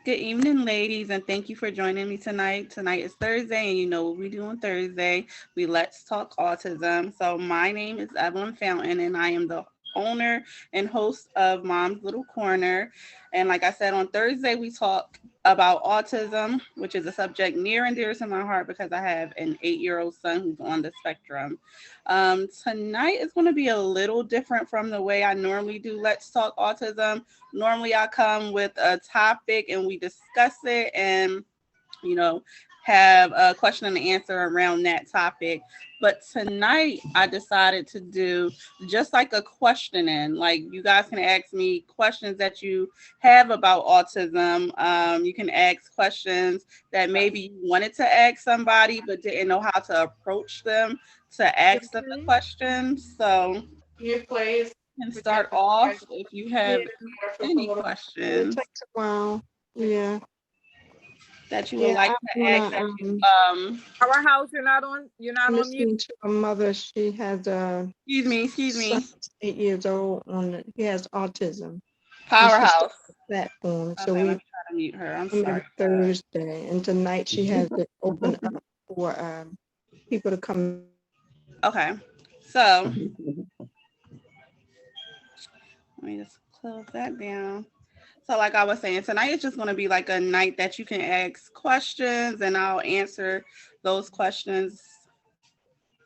Good evening, ladies, and thank you for joining me tonight. Tonight is Thursday, and you know what we do on Thursday. We Let's Talk Autism. So, my name is Evelyn Fountain, and I am the owner and host of Mom's Little Corner. And like I said, on Thursday, we talk about autism, which is a subject near and dear to my heart because I have an 8-year-old son who's on the spectrum. Tonight is going to be a little different from the way I normally do Let's Talk Autism. Normally, I come with a topic and we discuss it and, you know, have a question and answer around that topic. But tonight, I decided to do just like a questioning. Like, you guys can ask me questions that you have about autism. You can ask questions that maybe you wanted to ask somebody but didn't know how to approach them to ask them the questions. So, Your place. you can start off if you have any It questions takes a while. Yeah. that you would Yeah, like I to ask wanna that you Our house, you're not on mute. listening to a mother. She has a excuse son me, that's 8 years old he has autism. And she started Powerhouse. a platform. So Okay, let we me try to mute her. I'm come every sorry. Thursday, and tonight she has it open up for people to come in. Okay, so let me just close that down. So, like I was saying, tonight is just going to be like a night that you can ask questions, and I'll answer those questions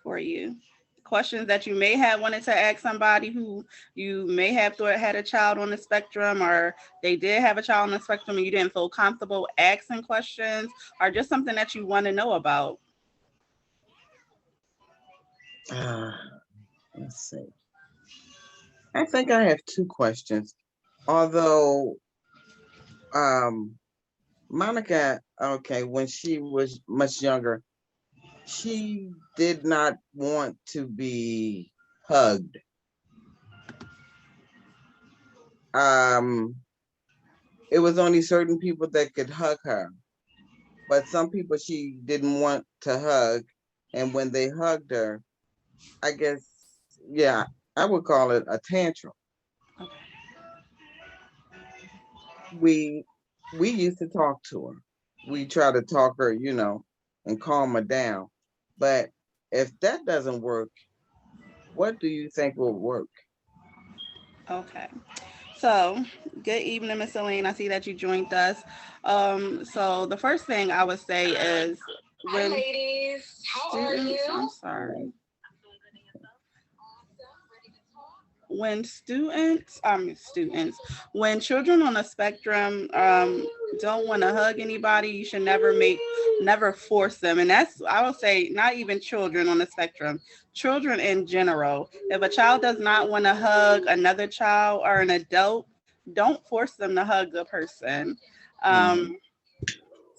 for you. Questions that you may have wanted to ask somebody who you may have thought had a child on the spectrum, or they did have a child on the spectrum and you didn't feel comfortable asking questions, or just something that you want to know about. Uh, let's see. I think I have two questions. Although um, Monica, okay, when she was much younger, she did not want to be hugged. Um, it was only certain people that could hug her, but some people she didn't want to hug. And when they hugged her, I guess, yeah, I would call it a tantrum. Okay. We we used to talk to her. We try to talk her, and calm her down. But if that doesn't work, what do you think will work? Okay. So, good evening, Miss Elaine. I see that you joined us. So the first thing I would say is Hi, when ladies. How are students, I'm you? sorry, when students, when children on a spectrum don't want to hug anybody, you should never force them. And that's, I would say, not even children on the spectrum, children in general. If a child does not want to hug another child or an adult, don't force them to hug a person. Hmm. um,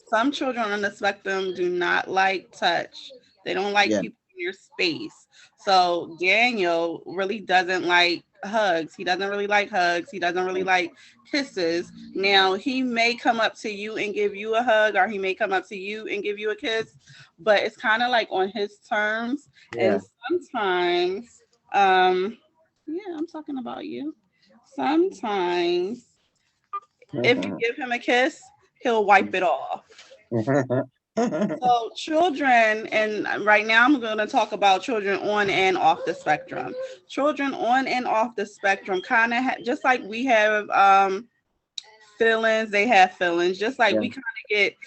some children on the spectrum do not like touch. They don't like Yeah. people in your space. So Daniel really doesn't like hugs. He doesn't really like hugs. He doesn't really like kisses. Now, he may come up to you and give you a hug, or he may come up to you and give you a kiss, but it's kind of like on his terms. Yeah. And sometimes, um, yeah, I'm talking about you. Sometimes, if you give him a kiss, he'll wipe it off. So children, and right now I'm going to talk about children on and off the spectrum. Children on and off the spectrum kind of just like we have feelings, they have feelings. Just like Yeah. we kind of get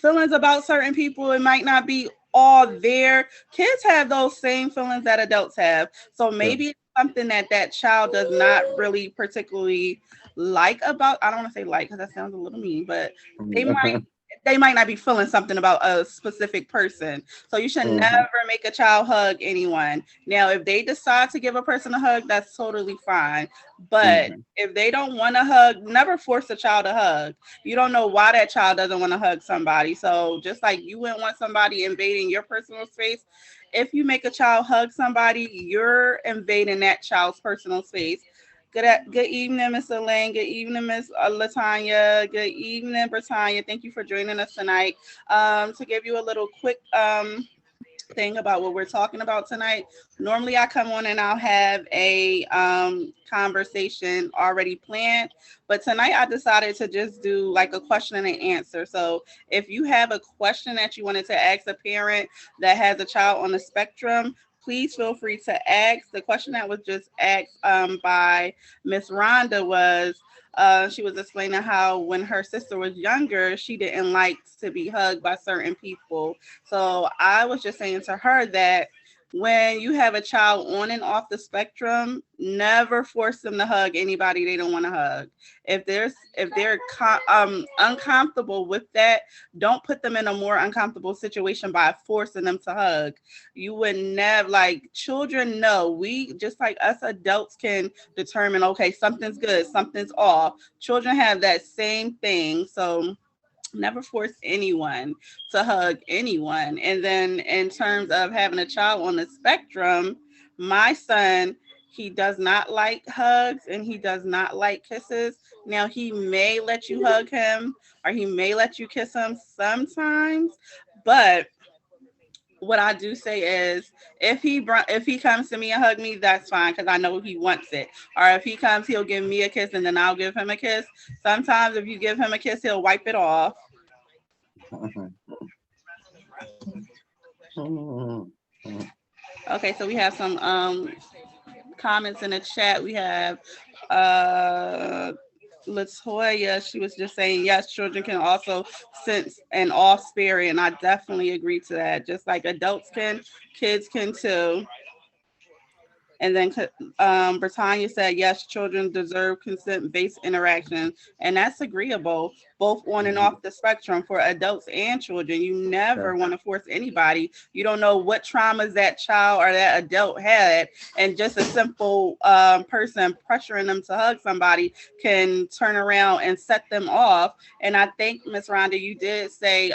feelings about certain people, it might not be all there. Kids have those same feelings that adults have. So Sure. maybe it's something that that child does not really particularly like about. I don't want to say like because that sounds a little mean, but they might they might not be feeling something about a specific person. So you should Hmm. never make a child hug anyone. Now, if they decide to give a person a hug, that's totally fine. But Hmm. if they don't want to hug, never force a child to hug. You don't know why that child doesn't want to hug somebody. So just like you wouldn't want somebody invading your personal space, if you make a child hug somebody, you're invading that child's personal space. Good evening, Miss Elaine. Good evening, Miss Latanya. Good evening, Britannia. Thank you for joining us tonight. To give you a little quick thing about what we're talking about tonight. Normally, I come on and I'll have a conversation already planned, but tonight I decided to just do like a question and an answer. So, if you have a question that you wanted to ask a parent that has a child on the spectrum, please feel free to ask. The question that was just asked by Miss Rhonda was. She was explaining how when her sister was younger, she didn't like to be hugged by certain people. So I was just saying to her that when you have a child on and off the spectrum, never force them to hug anybody they don't want to hug. If they're uncomfortable with that, don't put them in a more uncomfortable situation by forcing them to hug. You would never, like, children know, we just like us adults can determine, okay, something's good, something's off. Children have that same thing. So never force anyone to hug anyone. And then in terms of having a child on the spectrum, my son, he does not like hugs and he does not like kisses. Now he may let you hug him or he may let you kiss him sometimes, but what I do say is if he comes to me and hug me, that's fine because I know he wants it. Or if he comes, he'll give me a kiss and then I'll give him a kiss. Sometimes if you give him a kiss, he'll wipe it off. Okay, so we have some comments in the chat. We have Latoya. She was just saying, yes, children can also sense an off spirit, and I definitely agree to that. Just like adults can, kids can too. And then Britannia said, yes, children deserve consent-based interaction. And that's agreeable, both on and off the spectrum for adults and children. You never want to force anybody. You don't know what traumas that child or that adult had. And just a simple person pressuring them to hug somebody can turn around and set them off. And I think, Miss Rhonda, you did say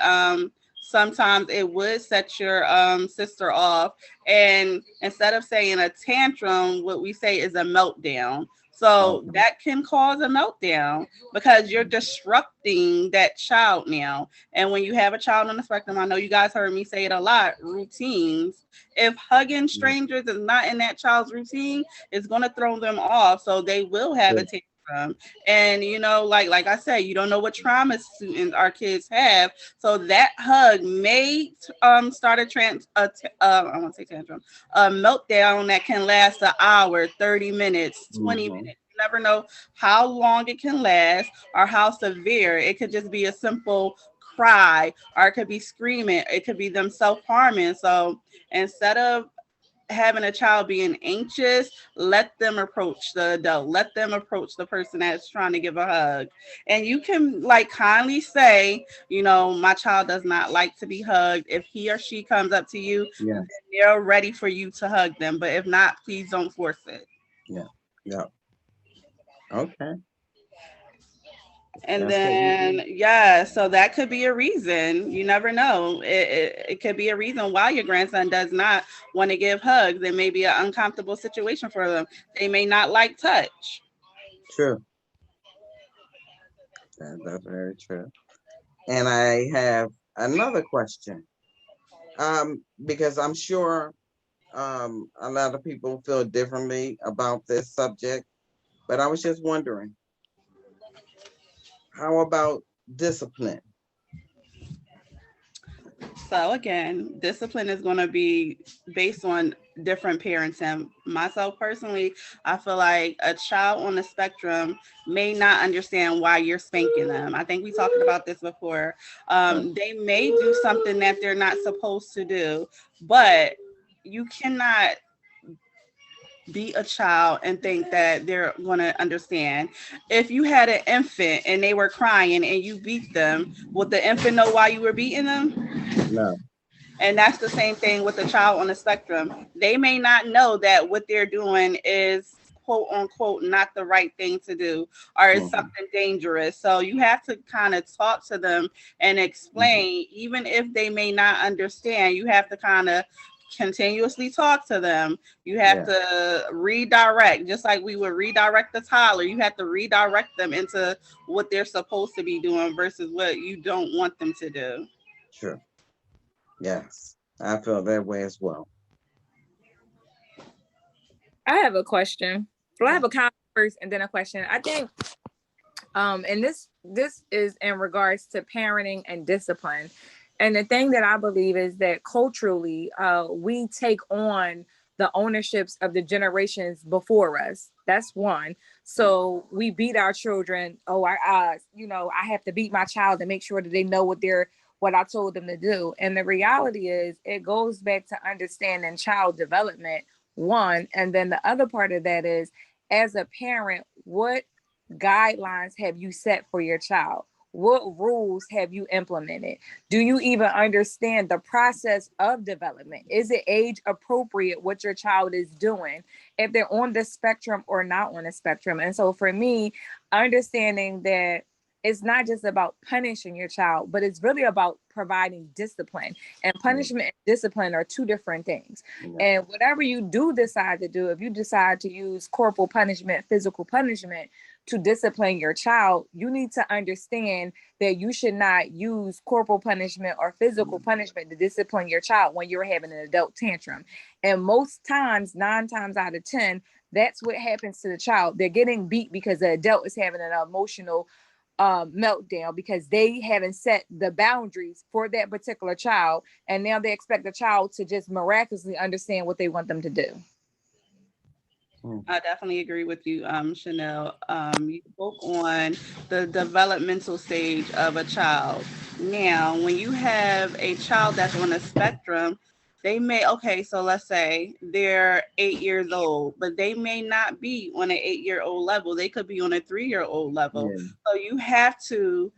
sometimes it would set your sister off. And instead of saying a tantrum, what we say is a meltdown. So that can cause a meltdown because you're disrupting that child now. And when you have a child on the spectrum, I know you guys heard me say it a lot, routines. If hugging strangers is not in that child's routine, it's going to throw them off. So they will have a tantrum. And you know, like I said, you don't know what trauma students our kids have, so that hug may start I want to say tantrum, a meltdown that can last an hour, 30 minutes, 20 minutes. You never know how long it can last or how severe. It could just be a simple cry, or it could be screaming, it could be them self-harming. So instead of having a child being anxious, let them approach the adult, let them approach the person that's trying to give a hug. And you can like kindly say, you know, my child does not like to be hugged. If he or she comes up to you, they're ready for you to hug them. But if not, please don't force it. Yeah. Okay. And then, yeah, so that could be a reason. You never know. It could be a reason why your grandson does not want to give hugs. It may be an uncomfortable situation for them. They may not like touch. True. That's very true. And I have another question. Because I'm sure a lot of people feel differently about this subject, but I was just wondering, how about discipline? So again, discipline is going to be based on different parents. And myself personally, I feel like a child on the spectrum may not understand why you're spanking them. I think we talked about this before. They may do something that they're not supposed to do, but you cannot beat a child and think that they're going to understand. If you had an infant and they were crying and you beat them, would the infant know why you were beating them? No. And that's the same thing with a child on the spectrum. They may not know that what they're doing is quote unquote not the right thing to do or is something dangerous. So you have to kind of talk to them and explain, even if they may not understand, you have to kind of continuously talk to them. You have to redirect, just like we would redirect the toddler. You have to redirect them into what they're supposed to be doing versus what you don't want them to do. Sure. Yes. I feel that way as well. I have a question. Well, I have a comment first and then a question. I think and this is in regards to parenting and discipline. And the thing that I believe is that culturally, we take on the ownerships of the generations before us. That's one. So we beat our children. Oh, I have to beat my child to make sure that they know what I told them to do. And the reality is, it goes back to understanding child development. One, and then the other part of that is, as a parent, what guidelines have you set for your child? What rules have you implemented? Do you even understand the process of development? Is it age appropriate what your child is doing, if they're on the spectrum or not on the spectrum? And so for me, understanding that it's not just about punishing your child, but it's really about providing discipline. And punishment and discipline are two different things. And whatever you do decide to do, if you decide to use corporal punishment, physical punishment to discipline your child, you need to understand that you should not use corporal punishment or physical punishment to discipline your child when you're having an adult tantrum. And most times, 9 times out of 10, that's what happens to the child. They're getting beat because the adult is having an emotional meltdown because they haven't set the boundaries for that particular child. And now they expect the child to just miraculously understand what they want them to do. I definitely agree with you, Chanel. You spoke on the developmental stage of a child. Now, when you have a child that's on a spectrum, they may, okay, so let's say they're 8 years old, but they may not be on an 8-year-old level. They could be on a 3-year-old level. Yeah. So you have to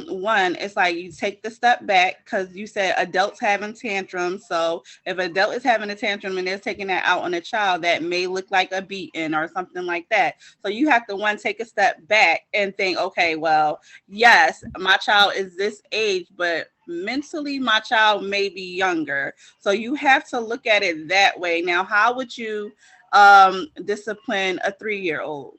one, it's like you take the step back because you said adults having tantrums. So if an adult is having a tantrum and they're taking that out on a child, that may look like a beating or something like that. So you have to one, take a step back and think, okay, well, yes, my child is this age, but mentally my child may be younger. So you have to look at it that way. Now, how would you discipline a 3-year-old?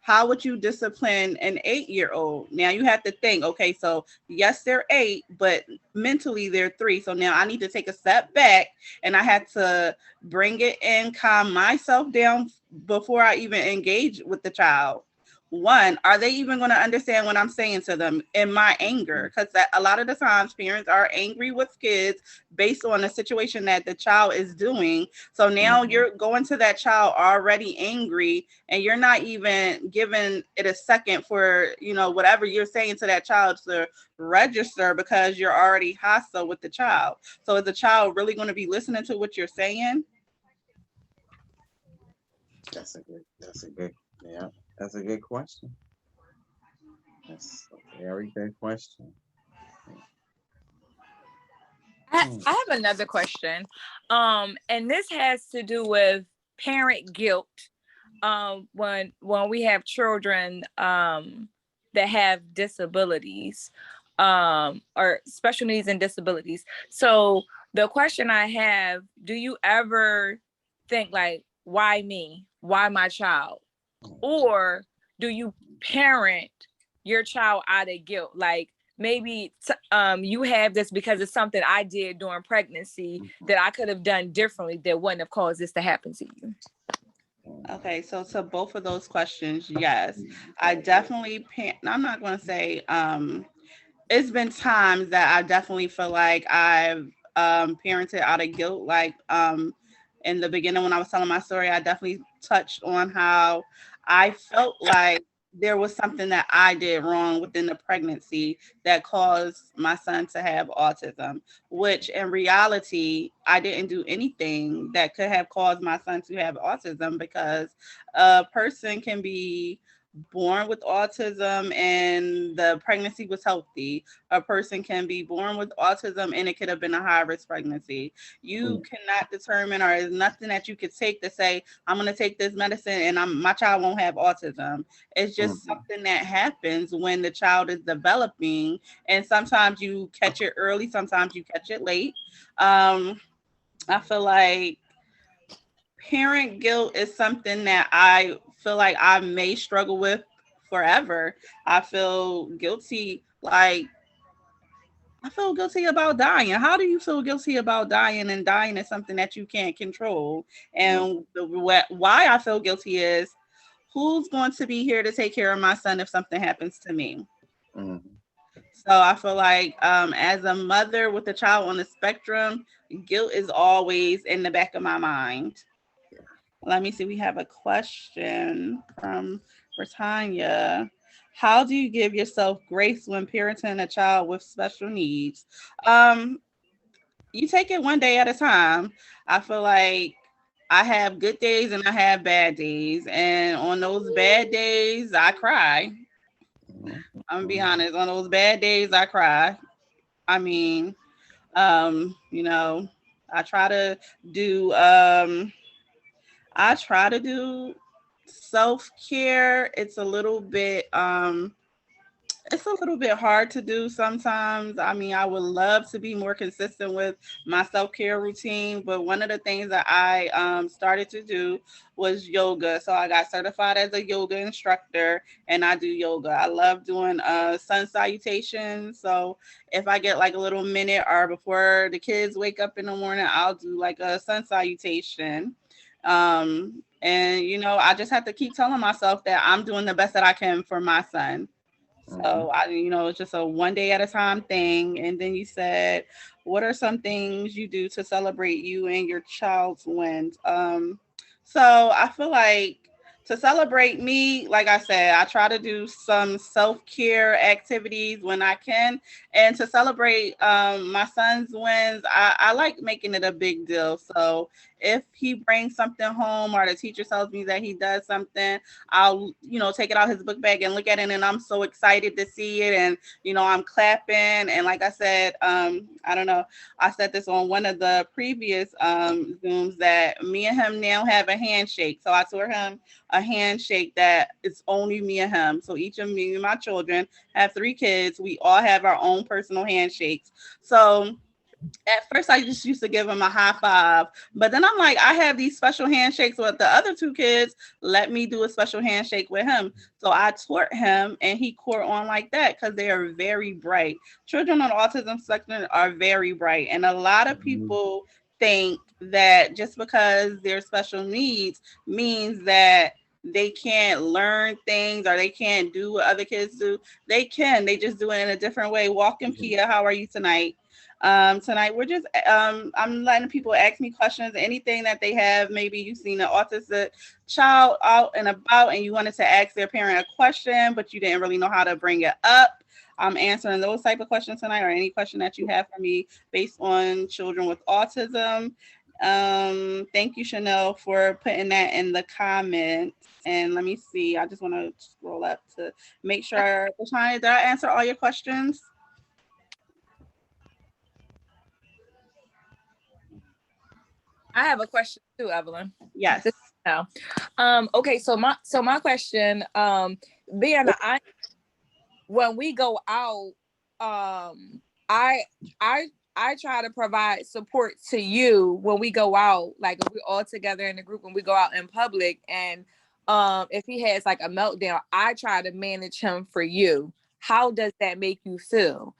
How would you discipline an 8-year-old? Now you have to think, okay, so yes, they're 8, but mentally they're 3. So now I need to take a step back and I had to bring it in, calm myself down before I even engage with the child. One, are they even going to understand what I'm saying to them in my anger? Because a lot of the times parents are angry with kids based on the situation that the child is doing. So now you're going to that child already angry and you're not even giving it a second for, whatever you're saying to that child to register because you're already hostile with the child. So is the child really going to be listening to what you're saying? That's a good question. That's a very good question. I have another question. And this has to do with parent guilt. When we have children that have disabilities, or special needs and disabilities. So the question I have, do you ever think like, why me? Why my child? Or do you parent your child out of guilt? Like, maybe you have this because it's something I did during pregnancy that I could have done differently that wouldn't have caused this to happen to you. Okay, so to both of those questions, yes, I definitely, I'm not going to say, it's been times that I definitely feel like I've parented out of guilt. Like in the beginning when I was telling my story, I definitely touched on how I felt like there was something that I did wrong within the pregnancy that caused my son to have autism, which in reality, I didn't do anything that could have caused my son to have autism because a person can be born with autism and the pregnancy was healthy. A person can be born with autism and it could have been a high risk pregnancy. You cannot determine, or there's nothing that you could take to say, I'm going to take this medicine and my child won't have autism. It's just something that happens when the child is developing. And sometimes you catch it early, sometimes you catch it late. I feel like parent guilt is something that I feel like I may struggle with forever. I feel guilty. Like I feel guilty about dying. How do you feel guilty about dying? And dying is something that you can't control. And why I feel guilty is, who's going to be here to take care of my son if something happens to me? Mhm. So I feel like, as a mother with a child on the spectrum, guilt is always in the back of my mind. Let me see. We have a question from Britannia. How do you give yourself grace when parenting a child with special needs? Um, you take it one day at a time. I feel like I have good days and I have bad days. And on those bad days, I cry. Mhm. I'm gonna be Mhm. honest. On those bad days, I cry. I mean, you know, I try to do I try to do self-care. It's a little bit hard to do sometimes. I mean, I would love to be more consistent with my self-care routine, but one of the things that I started to do was yoga. So I got certified as a yoga instructor and I do yoga. I love doing sun salutations. So if I get like a little minute or before the kids wake up in the morning, I'll do like a sun salutation. And I just have to keep telling myself that I'm doing the best that I can for my son. Mhm. So it's just a one day at a time thing. And then you said, what are some things you do to celebrate you and your child's wins? So I feel like to celebrate me, like I said, I try to do some self-care activities when I can. And to celebrate my son's wins, I like making it a big deal. So if he brings something home or the teacher tells me that he does something, I'll, take it out his book bag and look at it, and I'm so excited to see it, and I'm clapping. And like I said, I don't know, I said this on one of the previous Zooms that me and him now have a handshake. So I taught him a handshake that it's only me and him. So each of me and my children have 3 kids. We all have our own personal handshakes. So at first I just used to give him a high five, but then I'm like, I have these special handshakes with the other 2 kids. Let me do a special handshake with him. So I taught him, and he caught on like that because they are very bright. Children on the autism spectrum are very bright, and a lot of Mhm. people think that just because they're special needs means that they can't learn things or they can't do what other kids do. They can. They just do it in a different way. Welcome, Kia. How are you tonight? Tonight we're just I'm letting people ask me questions, anything that they have. Maybe you've seen an autistic child out and about and you wanted to ask their parent a question but you didn't really know how to bring it up. I'm answering those type of questions tonight, or any question that you have for me based on children with autism. Thank you, Chanel, for putting that in the comments. And let me see, I just want to scroll up to make sure. Lashana, did I answer all your questions? I have a question too, Evelyn. Yes. This now. Okay, so my question, being I when we go out, I I I try to provide support to you when we go out, like if we're all together in the group and we go out in public, and if he has like a meltdown, I try to manage him for you. How does that make you feel?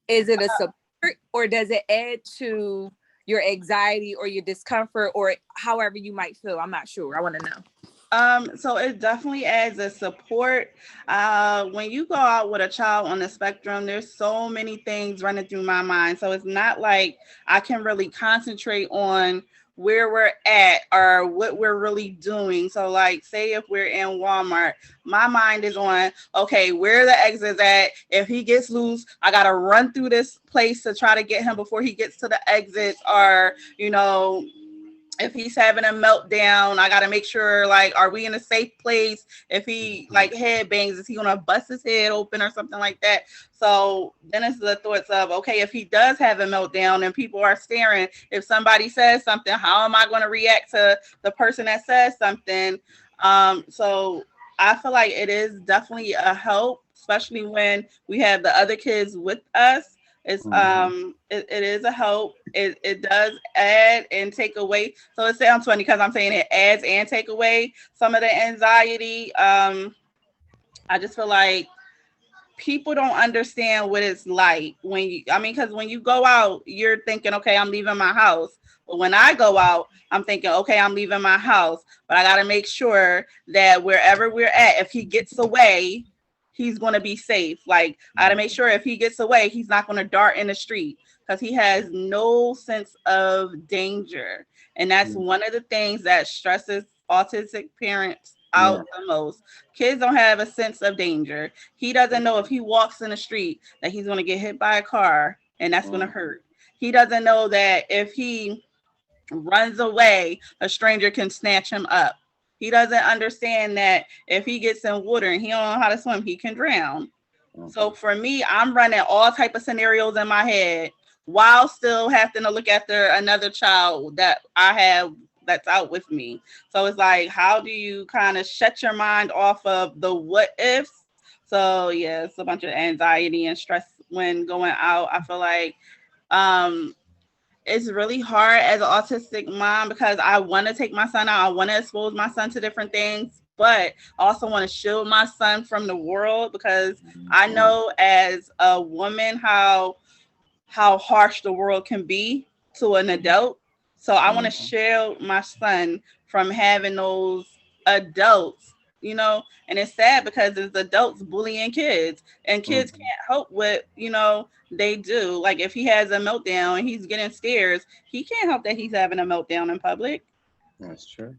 Is it a support, or does it add to your anxiety or your discomfort, or however you might feel? I'm not sure. I want to know. So it definitely adds a support. When you go out with a child on the spectrum, there's so many things running through my mind. So it's not like I can really concentrate on where we're at or what we're really doing. So like say if we're in Walmart, my mind is on, okay, where the exits at? If he gets loose, I gotta run through this place to try to get him before he gets to the exits, or if he's having a meltdown, I got to make sure, like, are we in a safe place? If he like head bangs, is he gonna bust his head open or something like that? So then it's the thoughts of, okay, if he does have a meltdown and people are staring, if somebody says something, how am I going to react to the person that says something? So I feel like it is definitely a help, especially when we have the other kids with us. Mhm. It is a help. It does add and take away. So it sounds funny because I'm saying it adds and take away some of the anxiety. I just feel like people don't understand what it's like when you, I mean, because when you go out, you're thinking, okay, I'm leaving my house. But when I go out, I'm thinking, okay, I'm leaving my house, but I got to make sure that wherever we're at, if he gets away, he's going to be safe. Like, I got to make sure if he gets away, he's not going to dart in the street because he has no sense of danger. And that's one of the things that stresses autistic parents out the most. Kids don't have a sense of danger. He doesn't know if he walks in the street that he's going to get hit by a car and that's going to hurt. He doesn't know that if he runs away, a stranger can snatch him up. He doesn't understand that if he gets in water and he don't know how to swim, he can drown. So for me, I'm running all type of scenarios in my head while still having to look after another child that I have that's out with me. So it's like, how do you kind of shut your mind off of the what ifs? So yeah, it's a bunch of anxiety and stress when going out. I feel like it's really hard as an autistic mom because I want to take my son out. I want to expose my son to different things, but I also want to shield my son from the world because I know as a woman how harsh the world can be to an adult. So I want to shield my son from having those adults, you know, and it's sad because it's adults bullying kids and kids can't help what, you know, they do. Like if he has a meltdown and he's getting scared, he can't help that he's having a meltdown in public. That's true.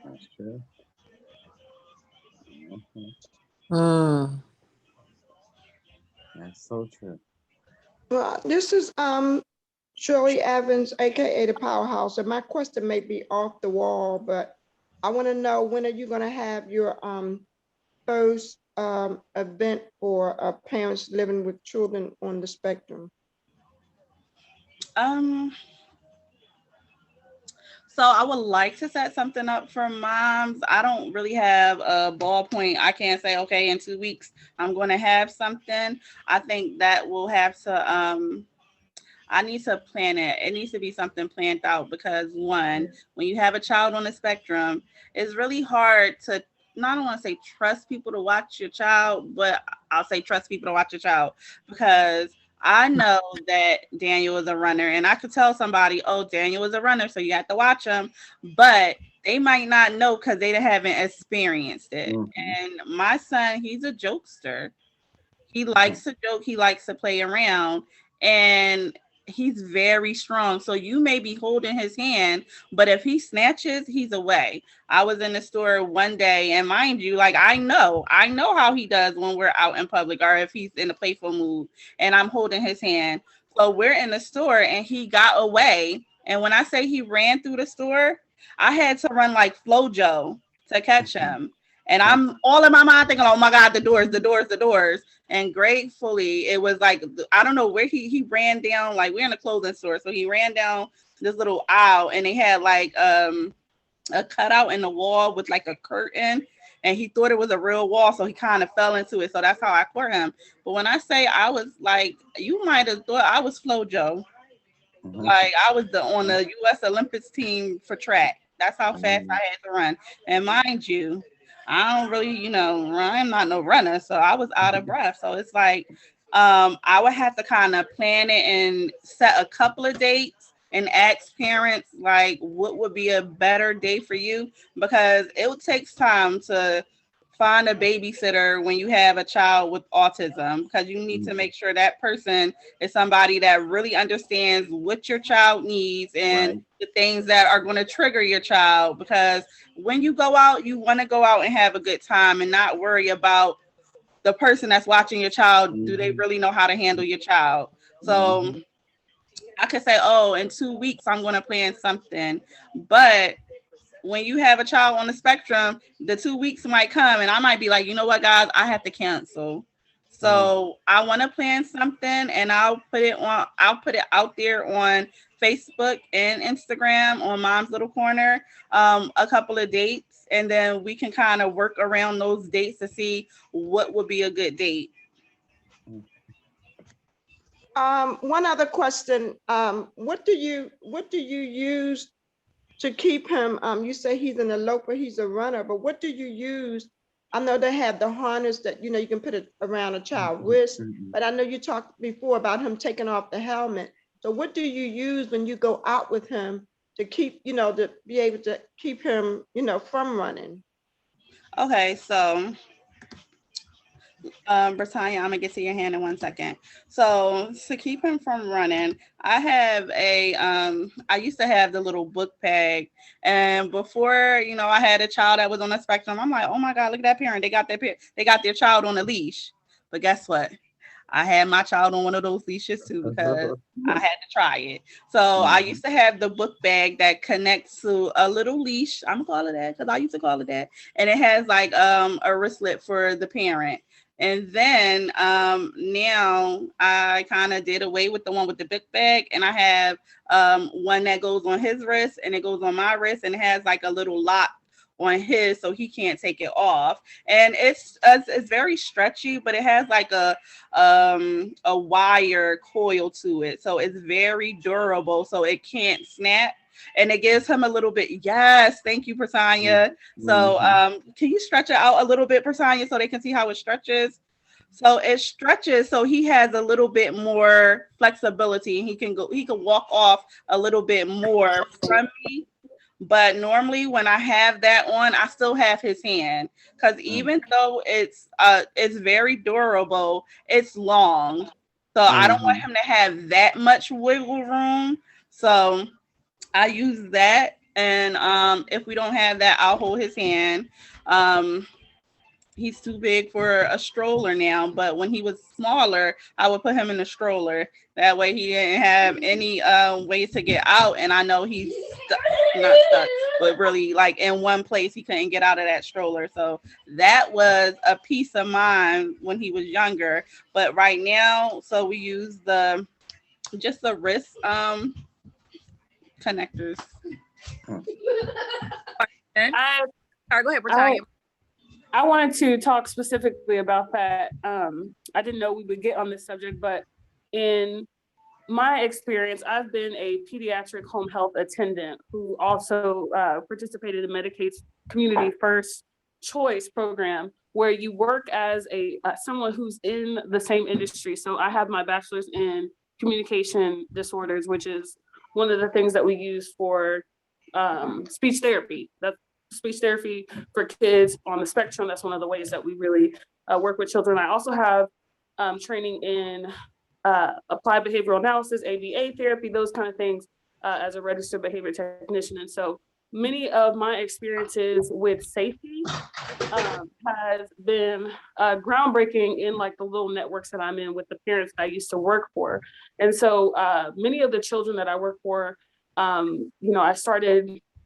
That's true. That's so true. Well, this is Shirley Evans, aka the Powerhouse, and my question may be off the wall, but I want to know, when are you going to have your first event for parents living with children on the spectrum? So I would like to set something up for moms. I don't really have a ballpoint. I can't say, okay, in 2 weeks I'm going to have something. I think that we'll have to I need to plan it. It needs to be something planned out because one, when you have a child on the spectrum, it's really hard to not want to say trust people to watch your child, but I'll say trust people to watch your child because I know that Daniel is a runner and I could tell somebody, oh, Daniel is a runner, so you have to watch him, but they might not know because they haven't experienced it. And my son, he's a jokester. He likes to joke, he likes to play around, and he's very strong. So you may be holding his hand, but if he snatches, he's away. I was in the store one day, and mind you, like I know how he does when we're out in public or if he's in a playful mood and I'm holding his hand. So we're in the store and he got away. And when I say he ran through the store, I had to run like Flojo to catch him. And I'm all in my mind thinking, oh my God, the doors, the doors, the doors. And gratefully, it was like, I don't know where he ran down, like we're in a clothing store. So he ran down this little aisle and they had like a cutout in the wall with like a curtain. And he thought it was a real wall. So he kind of fell into it. So that's how I caught him. But when I say I was like, you might have thought I was Flojo. Like I was on the U.S. Olympics team for track. That's how fast I had to run. And mind you, I don't really, I'm not no runner, so I was out of breath. So it's like I would have to kind of plan it and set a couple of dates and ask parents like what would be a better day for you because it takes time to find a babysitter when you have a child with autism because you need to make sure that person is somebody that really understands what your child needs and the things that are going to trigger your child because when you go out, you want to go out and have a good time and not worry about the person that's watching your child. Do they really know how to handle your child? So I could say, oh, in 2 weeks, I'm going to plan something, but when you have a child on the spectrum, the 2 weeks might come and I might be like, you know what, guys, I have to cancel. So I want to plan something and I'll put it out there on Facebook and Instagram on Mom's Little Corner, a couple of dates, and then we can kind of work around those dates to see what would be a good date. One other question. What do you use to keep him? You say he's an eloper, he's a runner, but what do you use I know they have the harness that, you can put it around a child's wrist, but I know you talked before about him taking off the helmet. So what do you use when you go out with him to keep, to be able to keep him, from running? Okay, so Britannia, I'm gonna get to your hand in 1 second. So to keep him from running, I have I used to have the little book bag, and before I had a child that was on the spectrum. I'm like, oh my god, look at that parent! They got their child on a leash. But guess what? I had my child on one of those leashes too because I had to try it. So I used to have the book bag that connects to a little leash. I'm gonna call it that because I used to call it that, and it has like a wristlet for the parent. And then now I kind of did away with the one with the book bag, and I have one that goes on his wrist and it goes on my wrist, and it has like a little lock on his so he can't take it off. And it's very stretchy, but it has like a wire coil to it, so it's very durable, so it can't snap. And it gives him a little bit. Yes, thank you, Persania. So can you stretch it out a little bit, Persania, so they can see how it stretches? So it stretches, so he has a little bit more flexibility, and he can walk off a little bit more from me. But normally when I have that on, I still have his hand, because even though it's very durable, it's long. So I don't want him to have that much wiggle room. So I use that, and if we don't have that, I'll hold his hand. He's too big for a stroller now, but when he was smaller, I would put him in a stroller. That way he didn't have any ways to get out, and I know he's not stuck, but really like in one place he couldn't get out of that stroller. So that was a peace of mind when he was younger. But right now, so we use just the wrist connectors. Go ahead, Britannia. I wanted to talk specifically about that. I didn't know we would get on this subject, but in my experience, I've been a pediatric home health attendant who also participated in Medicaid's Community First Choice program, where you work as someone who's in the same industry. So I have my bachelor's in communication disorders, which is one of the things that we use for speech therapy. That's speech therapy for kids on the spectrum. That's one of the ways that we really work with children. I also have training in applied behavioral analysis, ABA therapy, those kind of things as a registered behavior technician. And so many of my experiences with safety has been groundbreaking in like the little networks that I'm in with the parents that I used to work for. And so many of the children that I work for,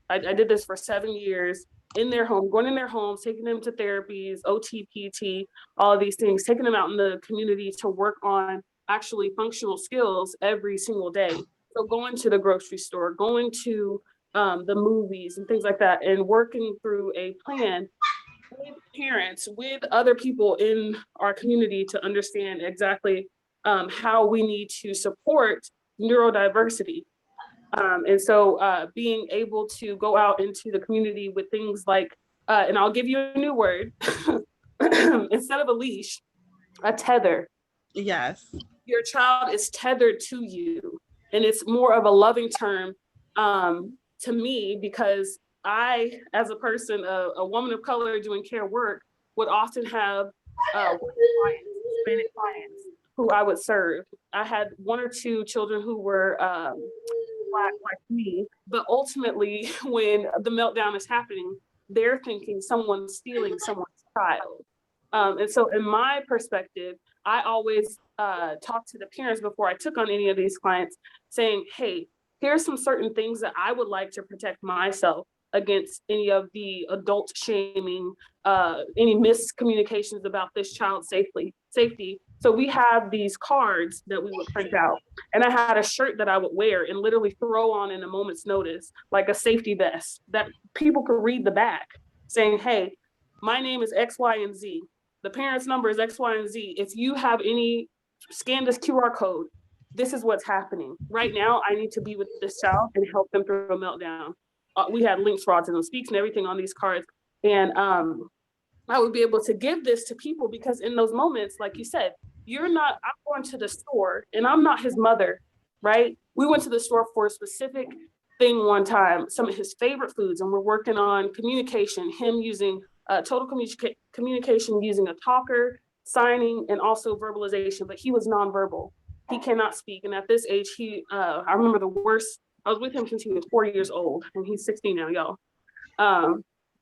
I did this for 7 years in their home, going in their homes, taking them to therapies, OT, PT, all of these things, taking them out in the community to work on actually functional skills every single day. So going to the grocery store, going to the movies and things like that, and working through a plan with parents, with other people in our community to understand exactly how we need to support neurodiversity. And so being able to go out into the community with things like, and I'll give you a new word, instead of a leash, a tether. Yes. Your child is tethered to you. And it's more of a loving term to me, because I, as a person, a woman of color doing care work, would often have clients, Hispanic clients who I would serve. I had 1 or 2 children who were Black like me, but ultimately when the meltdown is happening, they're thinking someone's stealing someone's child. And so in my perspective, I always talk to the parents before I took on any of these clients saying, hey, here's some certain things that I would like to protect myself against any of the adult shaming, any miscommunications about this child's safety. So we have these cards that we would print out. And I had a shirt that I would wear and literally throw on in a moment's notice, like a safety vest that people could read the back saying, hey, my name is X, Y, and Z. The parent's number is X, Y, and Z. If you have scan this QR code, this is what's happening. Right now, I need to be with this child and help them through a meltdown. We had links for Autism Speaks and everything on these cards. And I would be able to give this to people, because in those moments, like you said, I'm going to the store and I'm not his mother, right? We went to the store for a specific thing one time, some of his favorite foods, and we're working on communication, him using total communication using a talker, signing, and also verbalization, but he was nonverbal. He cannot speak. And at this age, I remember the worst, I was with him since he was 4 years old, and he's 16 now, y'all.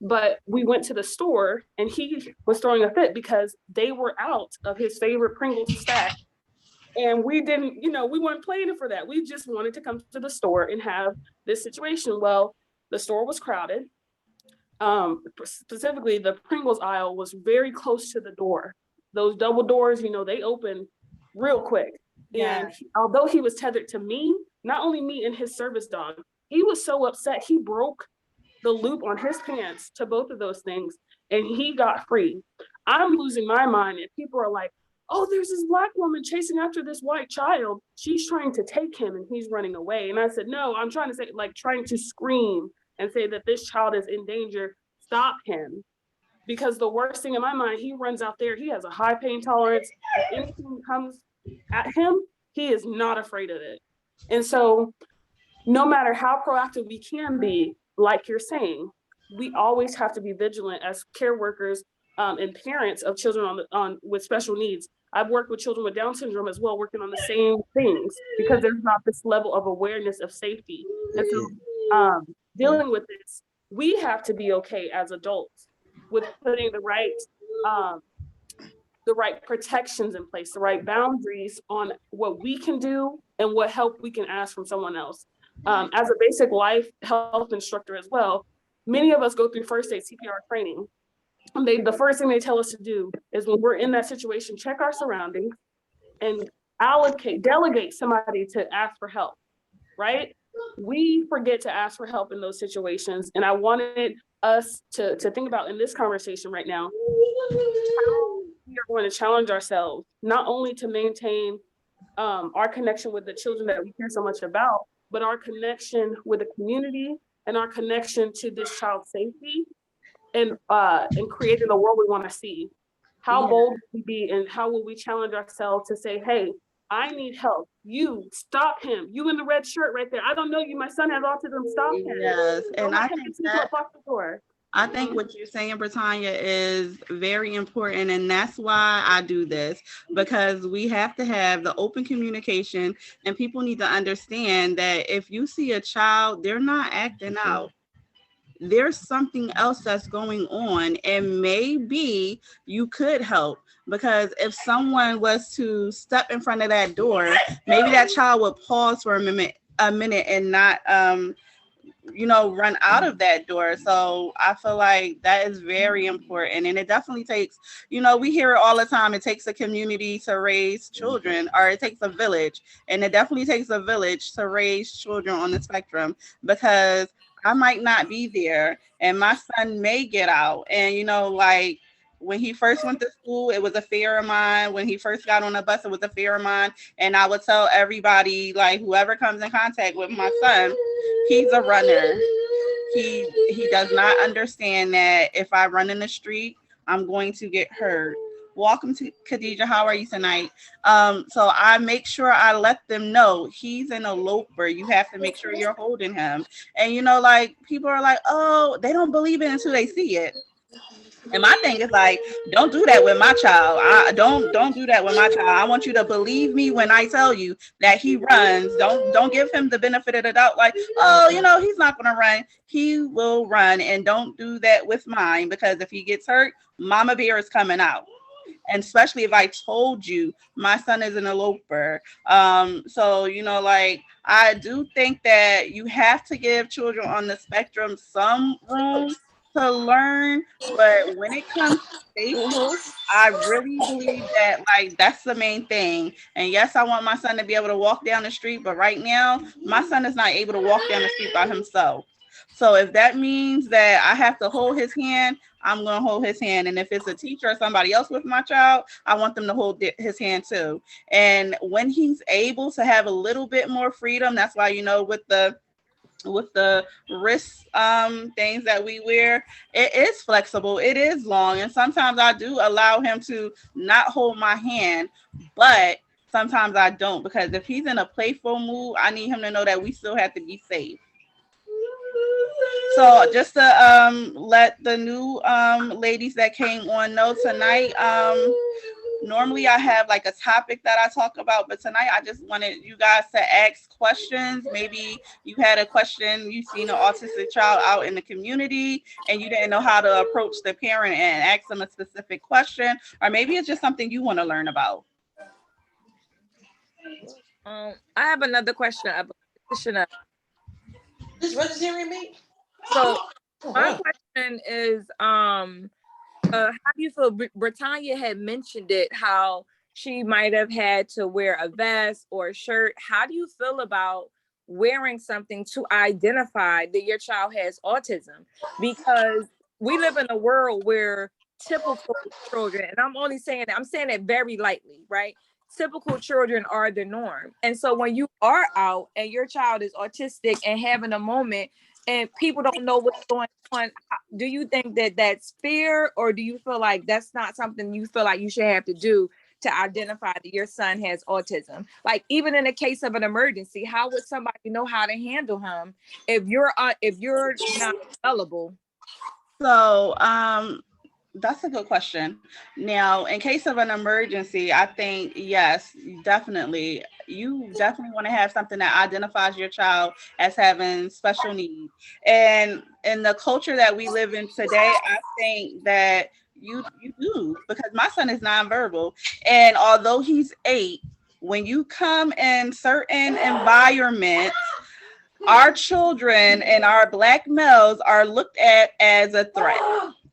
But we went to the store and he was throwing a fit because they were out of his favorite Pringles stack. And we didn't, we weren't planning for that. We just wanted to come to the store and have this situation. Well, the store was crowded. Specifically, the Pringles aisle was very close to the door. Those double doors, they open real quick. Yeah. And although he was tethered to me, not only me and his service dog, he was so upset, he broke the loop on his pants to both of those things, and he got free. I'm losing my mind, and people are like, oh, there's this Black woman chasing after this white child. She's trying to take him and he's running away. And I said, no, I'm trying to say, trying to scream and say that this child is in danger. Stop him. Because the worst thing in my mind, he runs out there, he has a high pain tolerance. If anything comes at him, he is not afraid of it. And so no matter how proactive we can be, like you're saying, we always have to be vigilant as care workers and parents of children with special needs. I've worked with children with Down syndrome as well, working on the same things, because there's not this level of awareness of safety. And so dealing with this, we have to be okay as adults with putting the right protections in place, the right boundaries on what we can do and what help we can ask from someone else. As a basic life health instructor as well, many of us go through first aid CPR training. And the first thing they tell us to do is, when we're in that situation, check our surroundings and delegate somebody to ask for help, right? We forget to ask for help in those situations. And I wanted us to think about in this conversation right now, how we are going to challenge ourselves, not only to maintain our connection with the children that we care so much about, but our connection with the community and our connection to this child's safety, and creating the world we want to see. How bold will we be, and how will we challenge ourselves to say, hey, I need help. You stop him. You in the red shirt right there. I don't know you. My son has autism. Stop him. Yes, and I think that block the door. I think what you're saying, Britannia, is very important. And that's why I do this, because we have to have the open communication, and people need to understand that if you see a child, they're not acting out. There's something else that's going on, and maybe you could help, because if someone was to step in front of that door, maybe that child would pause for a minute and not run out of that door. So I feel like that is very important. And it definitely takes, we hear it all the time, it takes a community to raise children, or it takes a village. And it definitely takes a village to raise children on the spectrum, because I might not be there and my son may get out. And, when he first went to school, it was a fear of mine. When he first got on the bus, it was a fear of mine. And I would tell everybody, whoever comes in contact with my son, he's a runner. He does not understand that if I run in the street, I'm going to get hurt. Welcome to Khadija. How are you tonight? So I make sure I let them know he's an eloper. You have to make sure you're holding him. And people are like, oh, they don't believe it until they see it. And my thing is don't do that with my child. Don't do that with my child. I want you to believe me when I tell you that he runs. Don't give him the benefit of the doubt. He's not going to run. He will run. And don't do that with mine, because if he gets hurt, Mama Bear is coming out. And especially if I told you my son is an eloper. So, I do think that you have to give children on the spectrum some room to learn, but when it comes to safety, I really believe that that's the main thing. And yes, I want my son to be able to walk down the street, but right now my son is not able to walk down the street by himself. So if that means that I have to hold his hand, I'm going to hold his hand. And if it's a teacher or somebody else with my child, I want them to hold his hand too. And when he's able to have a little bit more freedom, that's why, with the with the wrist things that we wear, it is flexible, it is long, and sometimes I do allow him to not hold my hand, but sometimes I don't, because if he's in a playful mood, I need him to know that we still have to be safe. So just to let the new ladies that came on know tonight, normally I have like a topic that I talk about, but tonight I just wanted you guys to ask questions. Maybe you had a question, you seen an autistic child out in the community and you didn't know how to approach the parent and ask them a specific question, or maybe it's just something you want to learn about. I have another question about Chanel. This registering me? So my question is, how do you feel? Britannia had mentioned it, how she might have had to wear a vest or a shirt. How do you feel about wearing something to identify that your child has autism? Because we live in a world where typical children, and I'm saying it very lightly, right? Typical children are the norm. And so when you are out and your child is autistic and having a moment and people don't know what's going on, do you think that that's fair, or do you feel like that's not something you feel like you should have to do to identify that your son has autism? Like, even in the case of an emergency, how would somebody know how to handle him if you're not available? So that's a good question. Now, in case of an emergency, I think yes, definitely. You definitely want to have something that identifies your child as having special needs. And in the culture that we live in today, I think that you do, because my son is nonverbal. And although he's 8, when you come in certain environments, our children and our Black males are looked at as a threat.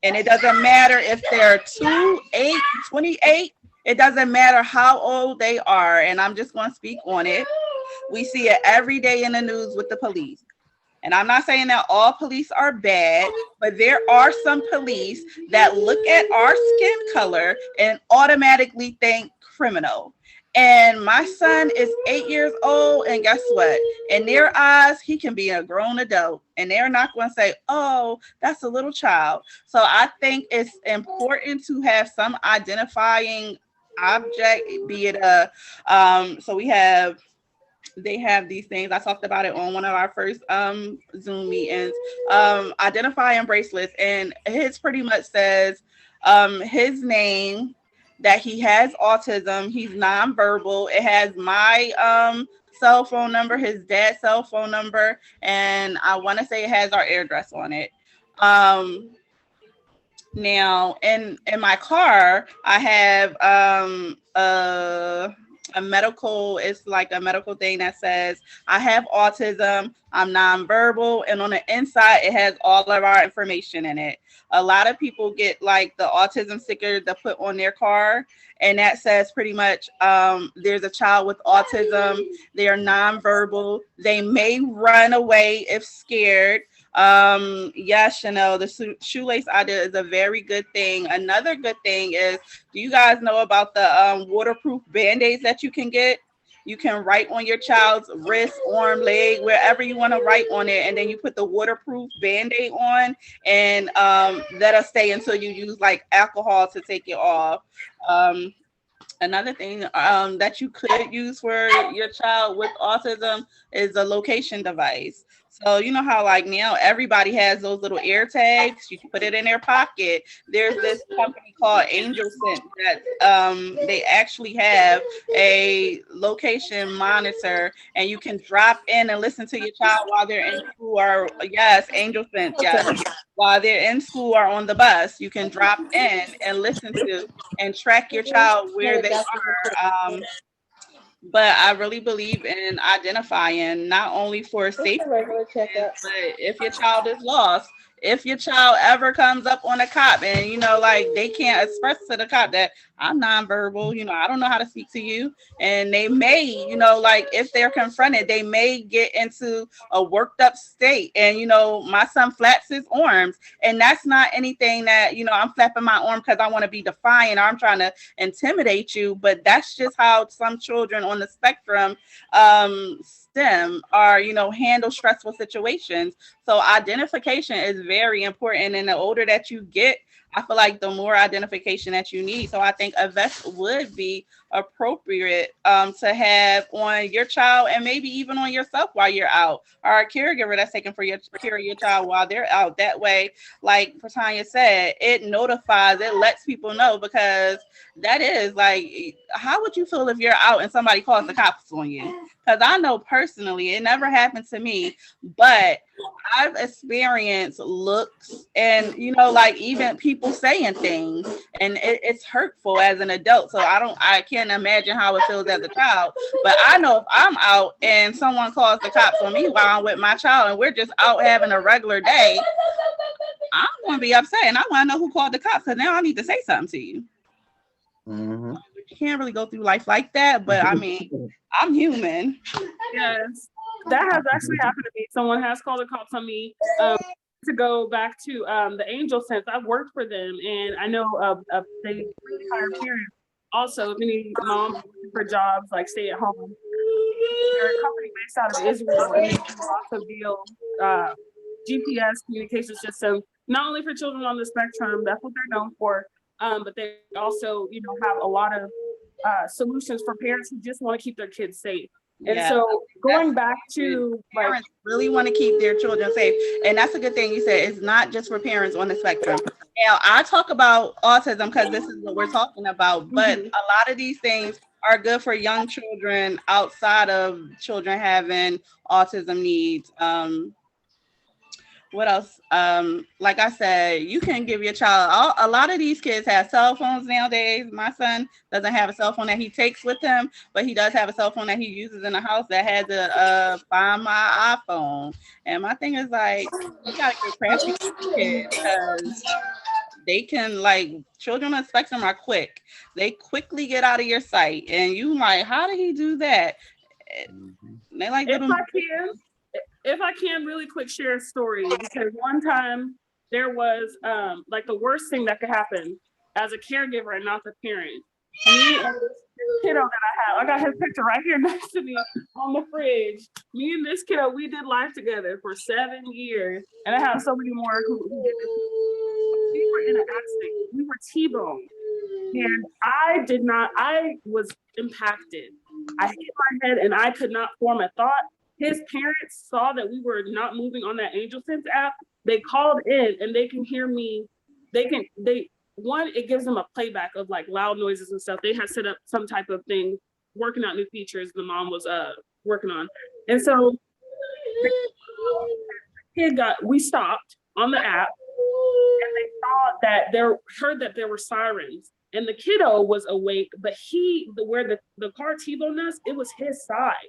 And it doesn't matter if they're 2, 8, 28. It doesn't matter how old they are. And I'm just going to speak on it. We see it every day in the news with the police. And I'm not saying that all police are bad, but there are some police that look at our skin color and automatically think criminal. And my son is 8 years old, and guess what? In their eyes, he can be a grown adult, and they're not going to say, oh, that's a little child. So I think it's important to have some identifying object, be it a, so they have these things. I talked about it on one of our first Zoom meetings, identifying bracelets, and his pretty much says his name, that he has autism, he's nonverbal. It has my cell phone number, his dad's cell phone number, and I want to say it has our address on it. Now in my car, I have a medical, it's like a medical thing that says I have autism, I'm nonverbal, and on the inside it has all of our information in it. A lot of people get like the autism sticker to put on their car, and that says pretty much there's a child with autism, they're nonverbal, they may run away if scared. Yes, you know, the shoelace idea is a very good thing. Another good thing is, do you guys know about the waterproof band-aids that you can get? You can write on your child's wrist, arm, leg, wherever you want to write on it, and then you put the waterproof band-aid on, and that'll stay until you use like alcohol to take it off. Another thing that you could use for your child with autism is a location device. So you know how like now everybody has those little air tags, you can put it in their pocket. There's this company called Angel Scent that they actually have a location monitor, and you can drop in and listen to your child while they're in school, or yes, Angel Scent, yes. While they're in school or on the bus, you can drop in and listen to and track your child where they are. But I really believe in identifying, not only for safety, but if your child is lost, if your child ever comes up on a cop and, you know, like they can't express to the cop that I'm nonverbal, you know, I don't know how to speak to you. And they may, you know, like if they're confronted, they may get into a worked up state. And, you know, my son flaps his arms, and that's not anything that, you know, I'm flapping my arm because I want to be defiant or I'm trying to intimidate you. But that's just how some children on the spectrum them or, handle stressful situations. So identification is very important. And the older that you get, I feel like the more identification that you need. So I think a vest would be appropriate to have on your child and maybe even on yourself while you're out, or a caregiver that's taking for your care of your child while they're out. That way, like Tanya said, it notifies, it lets people know, because that is like, how would you feel if you're out and somebody calls the cops on you? Because I know personally, it never happened to me, but I've experienced looks and, like even people saying things, and it's hurtful as an adult. So I can't imagine how it feels as a child. But I know if I'm out and someone calls the cops on me while I'm with my child and we're just out having a regular day, I'm going to be upset and I want to know who called the cops, because now I need to say something to you. Mm-hmm. You can't really go through life like that, but I mean, I'm human. Yes, that has actually happened to me. Someone has called the cops on me. To go back to the Angel Sense, I've worked for them, and I know they really hire parents. Also, many moms looking for jobs like stay at home. They're a company based out of Israel, and they do lots of deal GPS communication system, not only for children on the spectrum. That's what they're known for. But they also, have a lot of solutions for parents who just want to keep their kids safe. And Yeah. so going back to parents really want to keep their children safe. And that's a good thing you said. It's not just for parents on the spectrum. Now, I talk about autism because this is what we're talking about, but a lot of these things are good for young children outside of children having autism needs. What else? Like I said, you can give your child, a lot of these kids have cell phones nowadays. My son doesn't have a cell phone that he takes with him, but he does have a cell phone that he uses in the house that has a Find My iPhone. And my thing is like, you gotta get crafty with these kids, because they can, like, children on the spectrum are quick. They quickly get out of your sight, and you like, how did he do that? They like little. If I can really quick share a story, because one time there was like the worst thing that could happen as a caregiver and not the parent. Me and this kiddo that I got his picture right here next to me on the fridge. Me and this kiddo, we did life together for 7 years, and I have so many more who did this. We were in an accident. We were T-boned, and I was impacted. I hit my head and I could not form a thought. His parents saw that we were not moving on that Angel Sense app. They called in and they can hear me. It gives them a playback of like loud noises and stuff. They had set up some type of thing, working out new features the mom was working on. And so we stopped on the app, and they saw that heard that there were sirens. And the kiddo was awake, but where the car T-boned us, it was his side.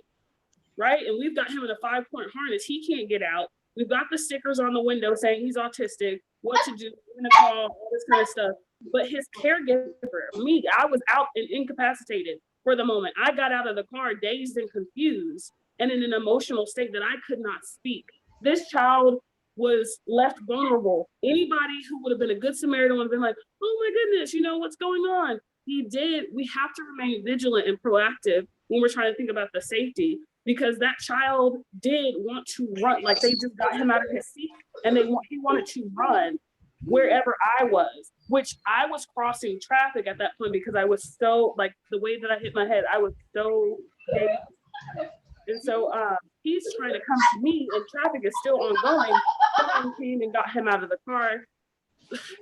Right? And we've got him in a 5-point harness. He can't get out. We've got the stickers on the window saying he's autistic, what to do, we're gonna call, all this kind of stuff. But his caregiver, me, I was out and incapacitated for the moment. I got out of the car dazed and confused and in an emotional state that I could not speak. This child was left vulnerable. Anybody who would have been a good Samaritan would have been like, oh my goodness, what's going on? He did. We have to remain vigilant and proactive when we're trying to think about the safety, because that child did want to run. Like, they just got him out of his seat and he wanted to run wherever I was, which I was crossing traffic at that point because I was so, like, the way that I hit my head, I was so dazed. And so he's trying to come to me and traffic is still ongoing. Someone came and got him out of the car.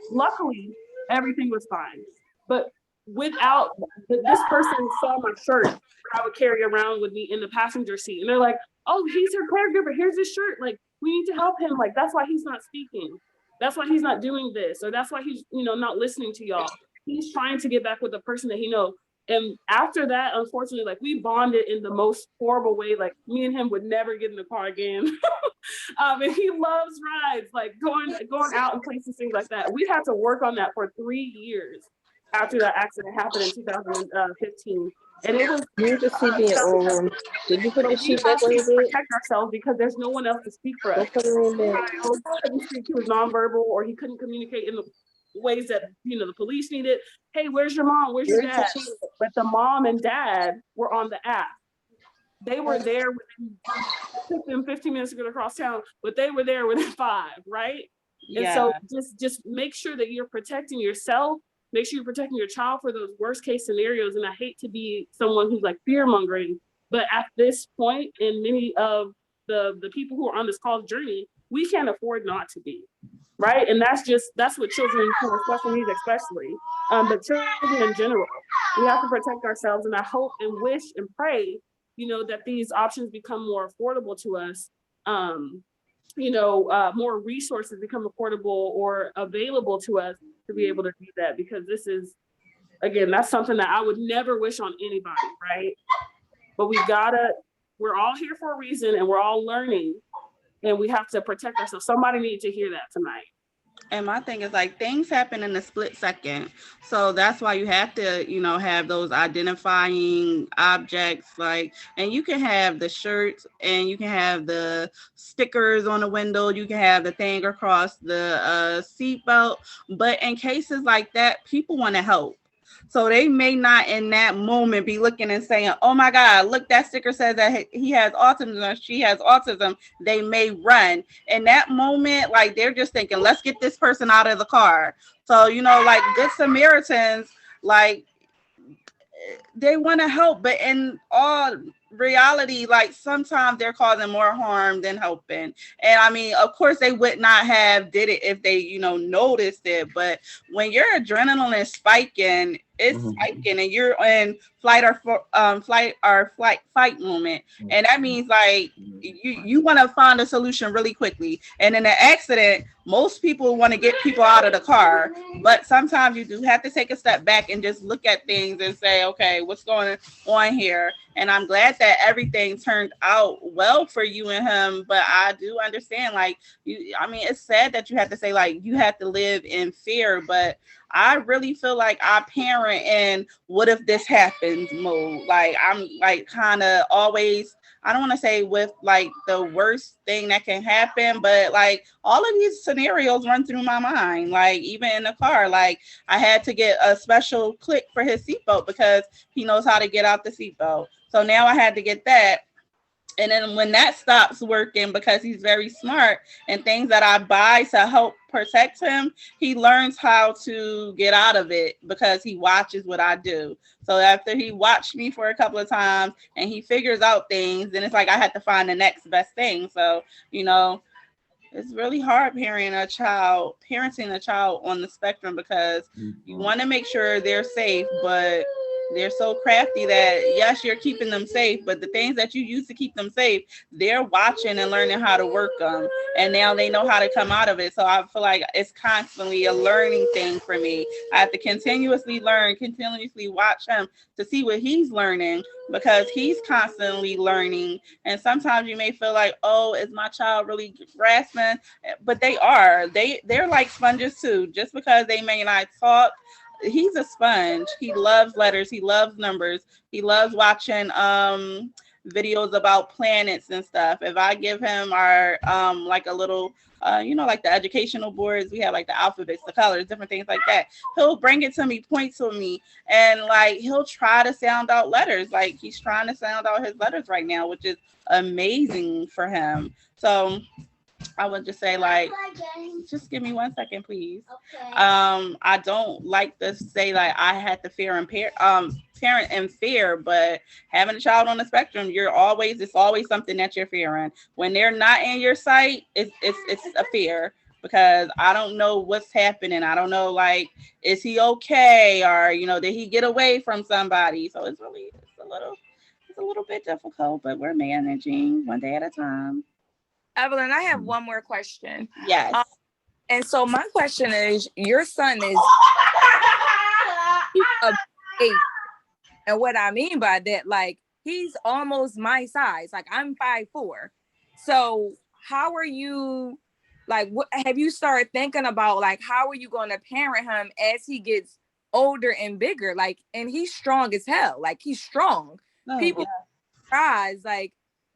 Luckily, everything was fine. But without, this person saw my shirt that I would carry around with me in the passenger seat. And they're like, oh, he's her caregiver. Here's his shirt. Like, we need to help him. Like, that's why he's not speaking. That's why he's not doing this. Or that's why he's, not listening to y'all. He's trying to get back with the person that he knows. And after that, unfortunately, like, we bonded in the most horrible way. Like, me and him would never get in the car again. And he loves rides, like going out and places, things like that. We had to work on that for 3 years after that accident happened in 2015. And it was the CB over. Did you put the sheet back on your bed? Protect ourselves because there's no one else to speak for us. Put it in bed. He was nonverbal, or he couldn't communicate in the ways that the police needed. Hey, where's your mom? Where's your dad? But the mom and dad were on the app. They were there within, it took them 15 minutes to get across town, but they were there within 5, right? And Yeah. so just make sure that you're protecting yourself, make sure you're protecting your child for those worst case scenarios. And I hate to be someone who's like fear mongering, but at this point, in many of the people who are on this call journey, we can't afford not to be, right? And that's what children who are special needs especially, but children in general, we have to protect ourselves. And I hope and wish and pray, that these options become more affordable to us. More resources become affordable or available to us to be able to do that, because this is, again, that's something that I would never wish on anybody, right? But we're all here for a reason, and we're all learning, and we have to protect ourselves. Somebody needs to hear that tonight. And my thing is like things happen in a split second. So that's why you have to, have those identifying objects, like, and you can have the shirts and you can have the stickers on the window, you can have the thing across the seatbelt. But in cases like that, people want to help. So they may not in that moment be looking and saying, oh my God, look, that sticker says that he has autism or she has autism. They may run. In that moment, like they're just thinking, let's get this person out of the car. So, like Good Samaritans, like they want to help, but in all reality, like sometimes they're causing more harm than helping. And I mean, of course they would not have did it if they noticed it, but when your adrenaline is spiking, it's spiking, and you're in fight moment, and that means like you want to find a solution really quickly. And in an accident, most people want to get people out of the car, but sometimes you do have to take a step back and just look at things and say, okay, what's going on here? And I'm glad that everything turned out well for you and him, but I do understand, like, it's sad that you have to say, like, you have to live in fear, but I really feel like I parent in what if this happens mode. Like, I'm like kind of always, I don't want to say with like the worst thing that can happen, but like all of these scenarios run through my mind. Like even in the car, like I had to get a special click for his seatbelt because he knows how to get out the seatbelt. So now I had to get that. And then when that stops working, because he's very smart and things that I buy to help protect him, he learns how to get out of it because he watches what I do. So after he watched me for a couple of times and he figures out things, then it's like I had to find the next best thing. So, it's really hard parenting a child on the spectrum because you want to make sure they're safe, but they're so crafty that yes, you're keeping them safe, but the things that you use to keep them safe, they're watching and learning how to work them, and now they know how to come out of it. So I feel like it's constantly a learning thing for me. I have to continuously learn, continuously watch him to see what he's learning, because he's constantly learning. And sometimes you may feel like, oh, is my child really grasping? But they're like sponges too. Just because they may not talk, he's a sponge. He loves letters, he loves numbers, he loves watching videos about planets and stuff. If I give him our like a little like the educational boards, we have like the alphabets, the colors, different things like that, he'll bring it to me, point to me, and like he'll try to sound out letters. Like he's trying to sound out his letters right now, which is amazing for him. So I would just say, like, just give me 1 second, please. Okay. I don't like to say like I had to parent in fear, but having a child on the spectrum, it's always something that you're fearing. When they're not in your sight, it's a fear, because I don't know what's happening. I don't know, like, is he okay, or did he get away from somebody? So it's a little bit difficult, but we're managing one day at a time. Evelyn, I have one more question. Yes. And so my question is, your son is a 8. And what I mean by that, like, he's almost my size. Like, I'm 5'4". So how are you, like, what have you started thinking about, like, how are you going to parent him as he gets older and bigger? Like, and he's strong as hell. Like, he's strong. People surprised, like,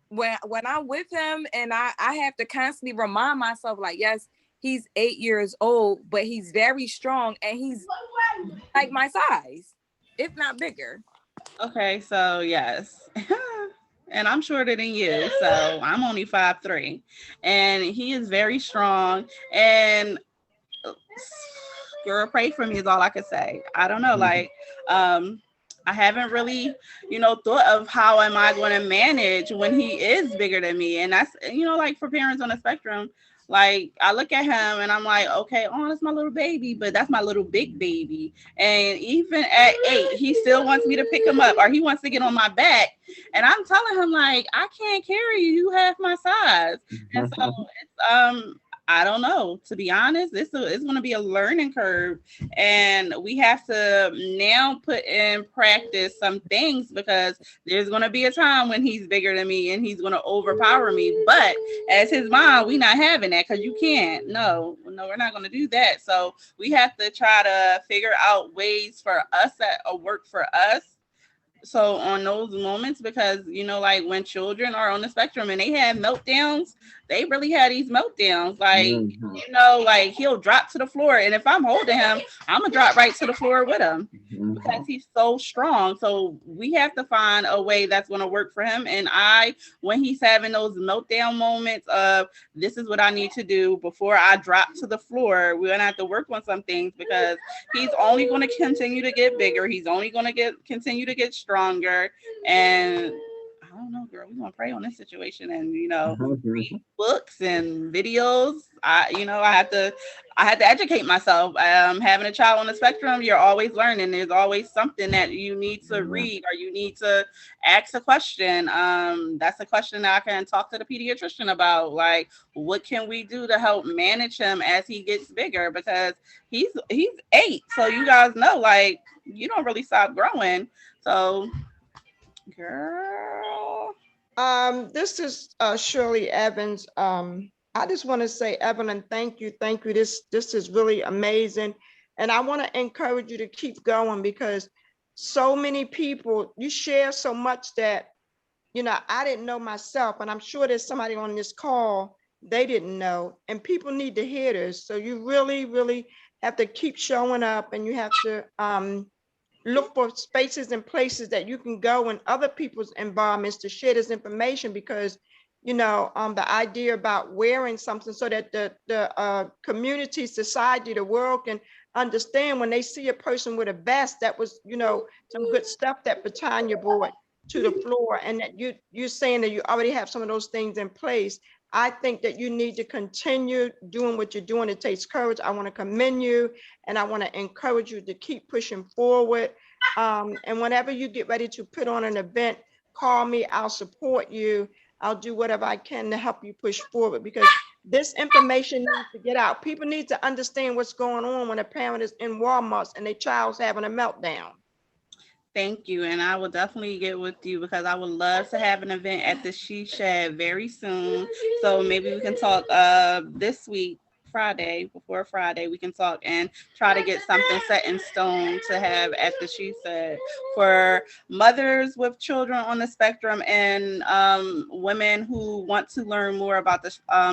when I'm with him, and I have to constantly remind myself, like, yes, he's 8 years old, but he's very strong, and he's like my size, if not bigger. Okay, so yes. and I'm shorter than you, so I'm only 5'3", and he is very strong. And girl, pray for me is all I could say. I don't know, like, um, I haven't really, thought of how am I going to manage when he is bigger than me, and that's, like for parents on the spectrum. Like I look at him and I'm like, okay, oh, that's my little baby, but that's my little big baby. And even at 8, he still wants me to pick him up, or he wants to get on my back. And I'm telling him like, I can't carry you. You have my size. And so it's I don't know. To be honest, it's going to be a learning curve, and we have to now put in practice some things, because there's going to be a time when he's bigger than me and he's going to overpower me. But as his mom, we not having that, because you can't. No, we're not going to do that. So we have to try to figure out ways for us that work for us. So on those moments, because like when children are on the spectrum and they have meltdowns, they really have these meltdowns, like like he'll drop to the floor, and if I'm holding him, I'm gonna drop right to the floor with him, because he's so strong. So we have to find a way that's going to work for him. And when he's having those meltdown moments of, this is what I need to do before I drop to the floor, we're gonna have to work on some things, because he's only going to continue to get bigger. He's only going to continue to get stronger. And I don't know, girl, we're going to pray on this situation, and, read books and videos. I had to educate myself. Having a child on the spectrum, you're always learning. There's always something that you need to read, or you need to ask a question. That's a question that I can talk to the pediatrician about. Like, what can we do to help manage him as he gets bigger? Because he's 8, so you guys know, like, you don't really stop growing. So, girl. This is Shirley Evans. I just want to say, Evelyn, thank you. This is really amazing. And I want to encourage you to keep going, because so many people, you share so much that, I didn't know myself, and I'm sure there's somebody on this call, they didn't know, and people need to hear this. So you really, really have to keep showing up, and you have to look for spaces and places that you can go in other people's environments to share this information, because the idea about wearing something so that the community, society, the world can understand, when they see a person with a vest, that was some good stuff that Batanya brought to the floor, and that you're saying that you already have some of those things in place. I think that you need to continue doing what you're doing. It takes courage. I want to commend you, and I want to encourage you to keep pushing forward. And whenever you get ready to put on an event, call me. I'll support you. I'll do whatever I can to help you push forward, because this information needs to get out. People need to understand what's going on when a parent is in Walmart and their child's having a meltdown. Thank you. And I will definitely get with you, because I would love to have an event at the She Shed very soon. So maybe we can talk this week, before Friday, we can talk and try to get something set in stone to have at the She Shed for mothers with children on the spectrum, and women who want to learn more about the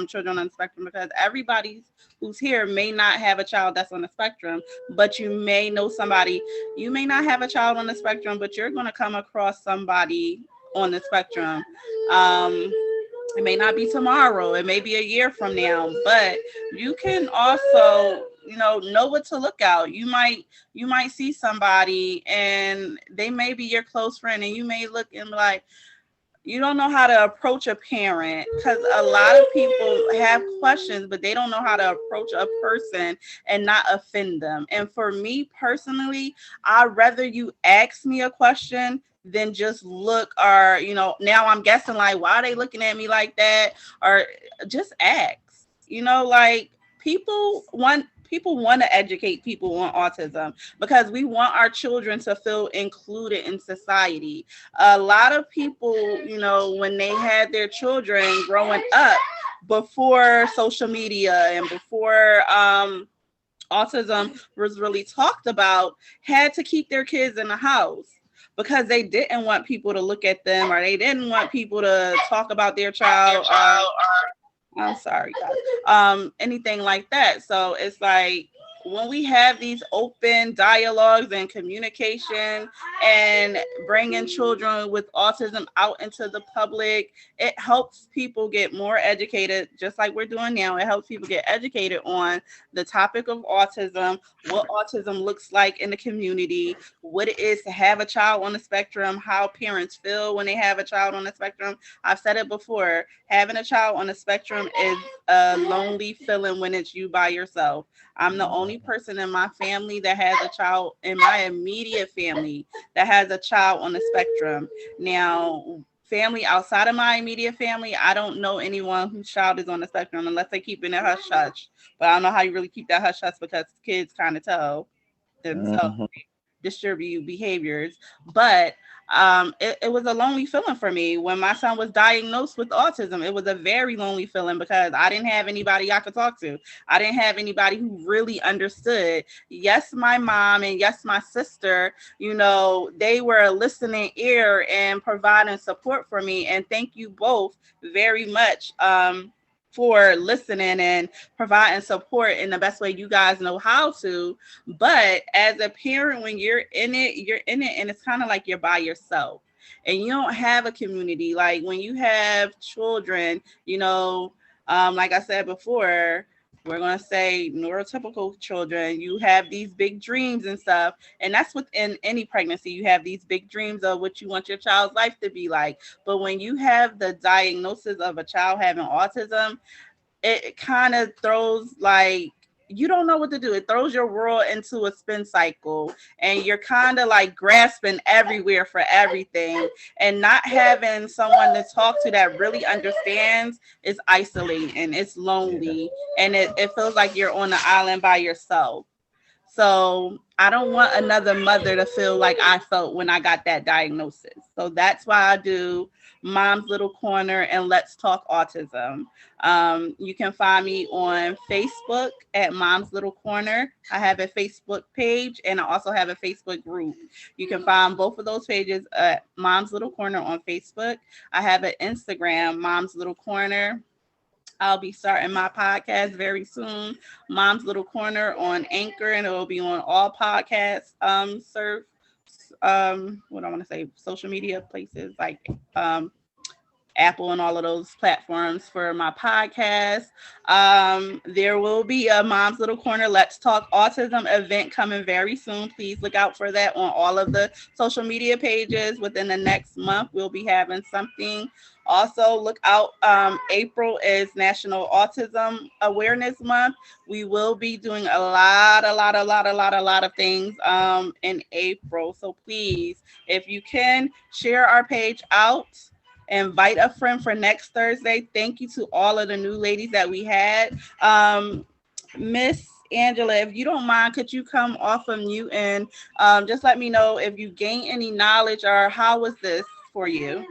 children on the spectrum, because everybody who's here may not have a child that's on the spectrum, but you may know somebody. You may not have a child on the spectrum, but you're going to come across somebody on the spectrum. It may not be tomorrow, it may be a year from now, but you can also know what to look out. You might see somebody and they may be your close friend, and you may look and be like, you don't know how to approach a parent, because a lot of people have questions, but they don't know how to approach a person and not offend them. And for me personally, I'd rather you ask me a question than just look, or now I'm guessing, like, why are they looking at me like that? Or just ask. Like, people want to educate people on autism, because we want our children to feel included in society. A lot of people, when they had their children growing up before social media and before autism was really talked about, had to keep their kids in the house, because they didn't want people to look at them, or they didn't want people to talk about their child. I'm sorry, guys. Anything like that. So it's like, when we have these open dialogues and communication and bringing children with autism out into the public, it helps people get more educated, just like we're doing now. It helps people get educated on the topic of autism, what autism looks like in the community, what it is to have a child on the spectrum, how parents feel when they have a child on the spectrum. I've said it before, having a child on the spectrum is a lonely feeling when it's you by yourself. I'm the only person in my family that has a child, in my immediate family, that has a child on the spectrum. Now, family outside of my immediate family, I don't know anyone whose child is on the spectrum unless they keep it in hush hush. But I don't know how you really keep that hush hush because kids kind of tell themselves Mhm. distribute behaviors. But it was a lonely feeling for me when my son was diagnosed with autism. It was a very lonely feeling because I didn't have anybody I could talk to. I didn't have anybody who really understood. Yes, my mom and yes, my sister, you know, they were a listening ear and providing support for me. And thank you both very much. For listening and providing support in the best way you guys know how to. But as a parent, when you're in it, and it's kind of like you're by yourself and you don't have a community. Like when you have children, you know, like I said before, we're going to say neurotypical children, you have these big dreams and stuff. And that's within any pregnancy. You have these big dreams of what you want your child's life to be like. But when you have the diagnosis of a child having autism, it kind of throws like you don't know what to do. It throws your world into a spin cycle and you're kind of like grasping everywhere for everything, and not having someone to talk to that really understands is isolating, it's Yeah. lonely, and it feels like you're on the island by yourself. So I don't want another mother to feel like I felt when I got that diagnosis. So that's why I do Mom's Little Corner and Let's Talk Autism. You can find me on Facebook at Mom's Little Corner. I have a Facebook page and I also have a Facebook group. You can find both of those pages at Mom's Little Corner on Facebook. I have an Instagram, Mom's Little Corner. I'll be starting my podcast very soon, Mom's Little Corner on Anchor, and it will be on all podcasts serve what I want to say, social media places like Apple and all of those platforms for my podcast. There will be a Mom's Little Corner Let's Talk Autism event coming very soon. Please look out for that on all of the social media pages. Within the next month, we'll be having something. Also, look out. April is National Autism Awareness Month. We will be doing a lot of things in April. So please, if you can, share our page out. Invite a friend for next Thursday. Thank you to all of the new ladies that we had. Miss Angela, if you don't mind, could you come off of mute and just let me know if you gain any knowledge or how was this for you?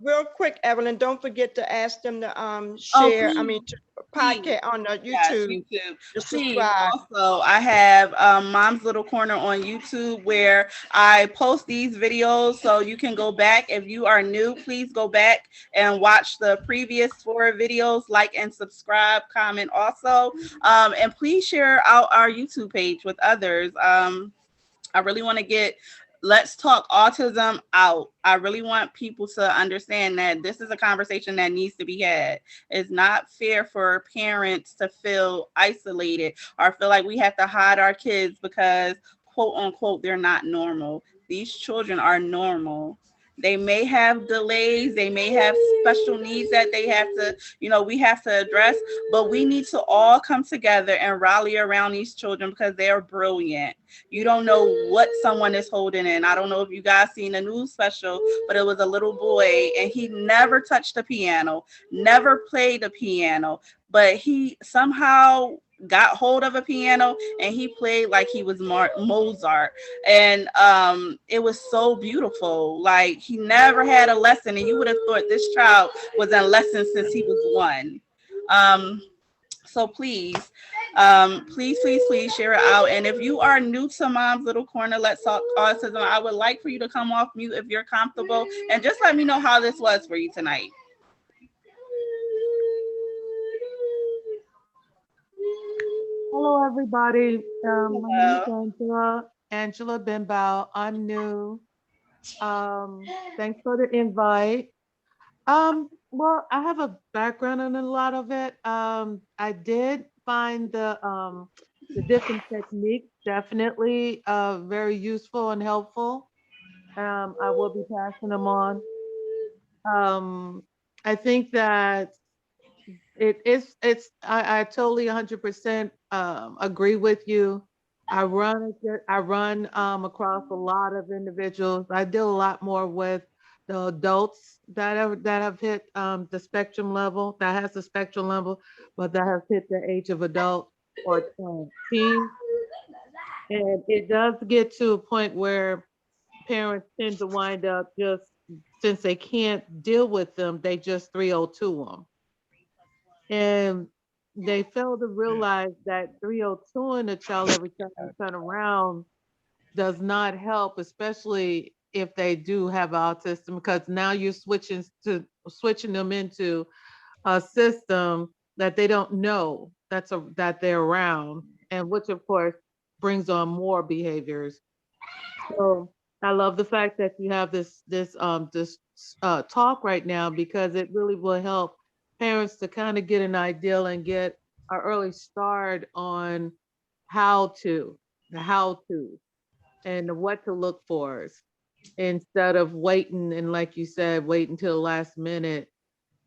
Real quick, Evelyn, don't forget to ask them to Oh, share, I please, mean, to please. podcast on the Yes, YouTube, YouTube. to Please, subscribe. also, I have Mom's Little Corner on YouTube where I post these videos so you can go back. If you are new, please go back and watch the previous 4 videos, like and subscribe, comment also. And please share out our YouTube page with others. I really want to get Let's Talk Autism out. I really want people to understand that this is a conversation that needs to be had. It's not fair for parents to feel isolated or feel like we have to hide our kids because, quote unquote, they're not normal. These children are normal. They may have delays, they may have special needs that they have to, we have to address, but we need to all come together and rally around these children because they are brilliant. You don't know what someone is holding in. I don't know if you guys seen the news special, but it was a little boy and he never touched the piano, never played the piano, but he somehow got hold of a piano and he played like he was Mozart. And it was so beautiful. Like he never had a lesson and you would have thought this child was in lessons since he was 1. So please share it out. And if you are new to Mom's Little Corner, Let's Talk Autism, I would like for you to come off mute if you're comfortable and just let me know how this was for you tonight. Hello, everybody. My name is Hello. Angela Bimbao. I'm new. Thanks for the invite. Well, I have a background in a lot of it. I did find the different techniques definitely very useful and helpful. I will be passing them on. Um, I think that I totally 100% agree with you. I run across a lot of individuals. I deal a lot more with the adults that have hit the spectrum level, that has the spectrum level, but that have hit the age of adult or teen. And it does get to a point where parents tend to wind up just, since they can't deal with them, they just 302 them. And they fail to realize that 302 in a child every time you turn around does not help, especially if they do have autism, because now you're switching them into a system that they don't know that they're around, and which of course brings on more behaviors. So I love the fact that you have this talk right now, because it really will help parents to kind of get an idea and get an early start on how to the how to and what to look for, instead of waiting, and like you said, wait until the last minute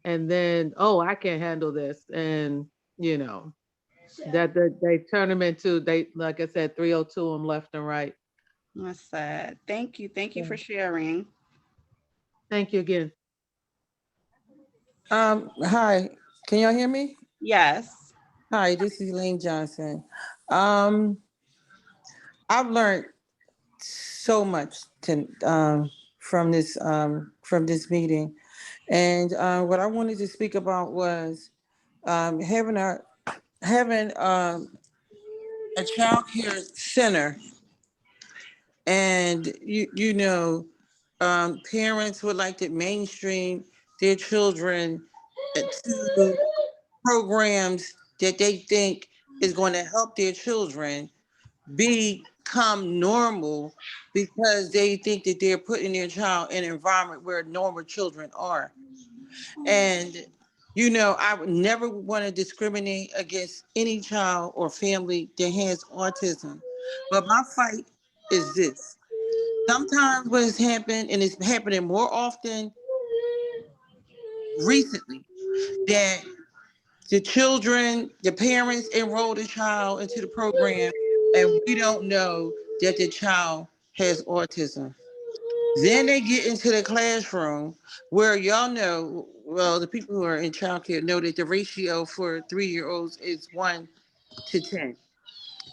and then, oh, I can't handle this, and you know that they turn them into, they, like I said, 302 them left and right. That's sad. Thank you. Thank you Yeah. for sharing. Thank you again. Hi, can y'all hear me? Yes. Hi, this is Elaine Johnson. Um, I've learned so much from this meeting, and what I wanted to speak about was having a child care center, and parents would like to mainstream their children to programs that they think is going to help their children become normal, because they think that they're putting their child in an environment where normal children are. And I would never want to discriminate against any child or family that has autism. But my fight is this. Sometimes what has happened, and it's happening more often recently, that the parents enroll the child into the program, and we don't know that the child has autism. Then they get into the classroom where y'all know, well, the people who are in childcare know that the ratio for 3-year-olds is 1 to 10.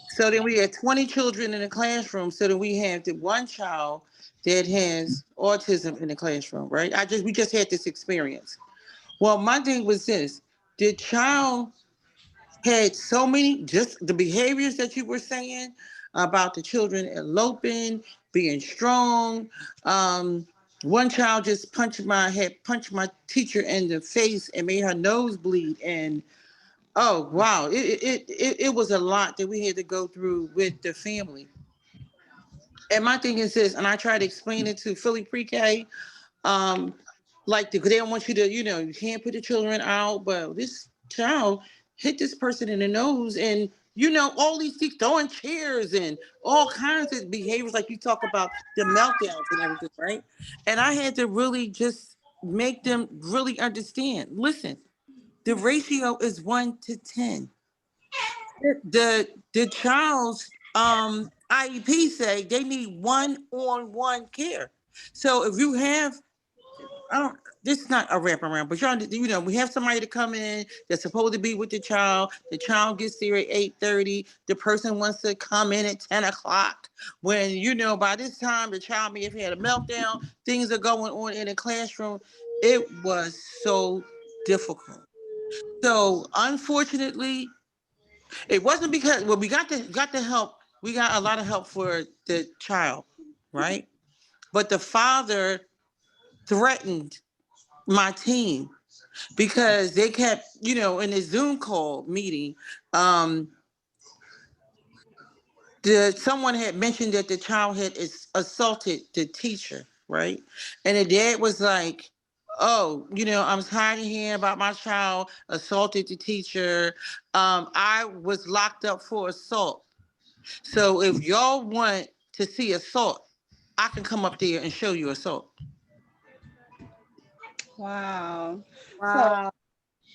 So then we have 20 children in the classroom. So then we have the one child that has autism in the classroom, right? We just had this experience. Well, my thing was this: the child had so many, just the behaviors that you were saying about the children eloping, being strong. Um, One child just punched my teacher in the face and made her nose bleed. And oh wow, it was a lot that we had to go through with the family. And my thing is this, and I try to explain it to Philly Pre-K, um, like they don't want you to, you can't put the children out, but this child hit this person in the nose, and all these things, throwing chairs and all kinds of behaviors, like you talk about the meltdowns and everything, right? And I had to really just make them really understand. Listen, the ratio is 1 to 10. The child's IEP say they need one-on-one care. So if you have, I don't. This is not a wraparound, but we have somebody to come in that's supposed to be with the child. The child gets there at 8:30. The person wants to come in at 10 o'clock. When by this time the child may have had a meltdown. Things are going on in the classroom. It was so difficult. So unfortunately, it wasn't because, well, we got the help. We got a lot of help for the child, right? But the father threatened my team, because they kept, in a Zoom call meeting, um, someone had mentioned that the child had assaulted the teacher, right? And the dad was like, "Oh, I'm tired of hearing about my child assaulted the teacher. I was locked up for assault. So if y'all want to see assault, I can come up there and show you assault." Wow. So Wow.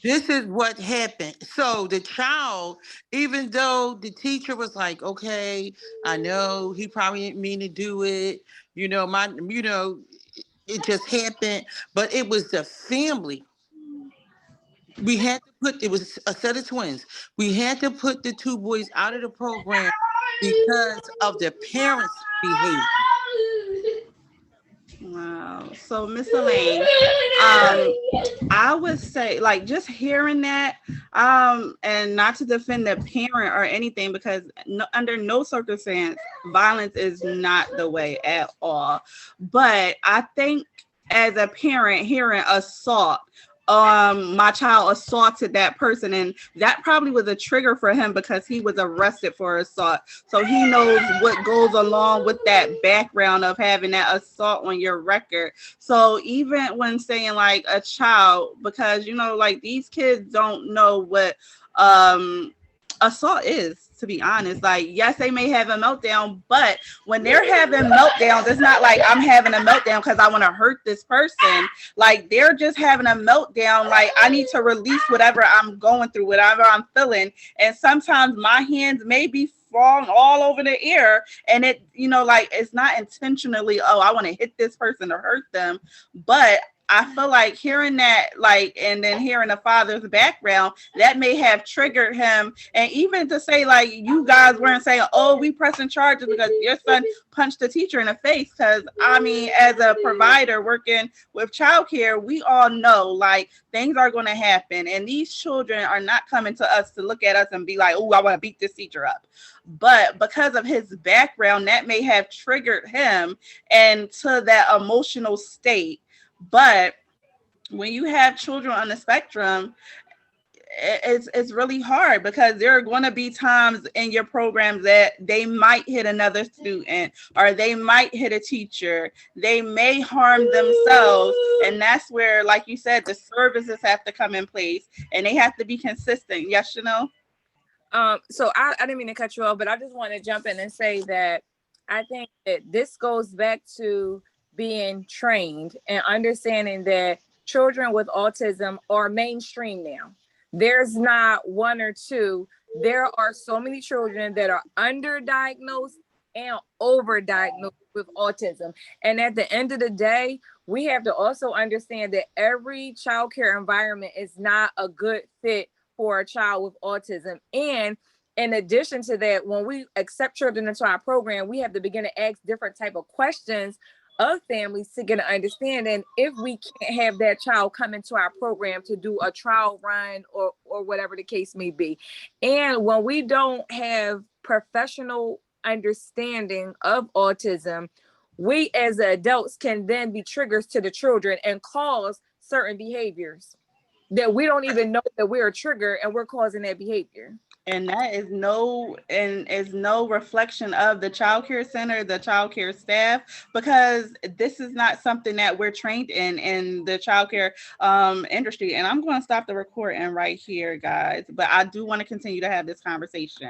This is what happened. So the child, even though the teacher was like, "Okay, I know he probably didn't mean to do it, it just happened," but it was the family. We had to put, it was a set of twins. We had to put the two boys out of the program because of the parents' behavior. wow. So Miss Elaine, I would say like just hearing that, and not to defend the parent or anything, because under no circumstance violence is not the way at all. But I think as a parent hearing assault, my child assaulted that person, and that probably was a trigger for him because he was arrested for assault, so he knows what goes along with that background of having that assault on your record. So even when saying like a child, because like these kids don't know what assault is, to be honest. Like, yes, they may have a meltdown, but when they're having meltdowns, it's not like I'm having a meltdown because I want to hurt this person. Like, they're just having a meltdown. Like, I need to release whatever I'm going through, whatever I'm feeling. And sometimes my hands may be falling all over the air, and it, like, it's not intentionally, oh, I want to hit this person or hurt them. But I feel like hearing that, like, and then hearing the father's background, that may have triggered him. And even to say, like, you guys weren't saying, oh, we pressing charges because your son punched the teacher in the face. Because, I mean, as a provider working with childcare, we all know, like, things are going to happen. And these children are not coming to us to look at us and be like, oh, I want to beat this teacher up. But because of his background, that may have triggered him and to that emotional state. But when you have children on the spectrum, it's really hard because there are going to be times in your programs that they might hit another student or they might hit a teacher. They may harm themselves. And that's where, like you said, the services have to come in place and they have to be consistent. Yes, Chanel? So I didn't mean to cut you off, but I just want to jump in and say that I think that this goes back to being trained and understanding that children with autism are mainstream now. There's not one or two. There are so many children that are underdiagnosed and overdiagnosed with autism. And at the end of the day, we have to also understand that every childcare environment is not a good fit for a child with autism. And in addition to that, when we accept children into our program, we have to begin to ask different type of questions of families to get an understanding if we can't have that child come into our program to do a trial run or whatever the case may be. And when we don't have professional understanding of autism, we as adults can then be triggers to the children and cause certain behaviors that we don't even know that we're a trigger and we're causing that behavior. And that is no reflection of the child care center, the child care staff, because this is not something that we're trained in the child care industry. And I'm going to stop the recording right here, guys, but I do want to continue to have this conversation.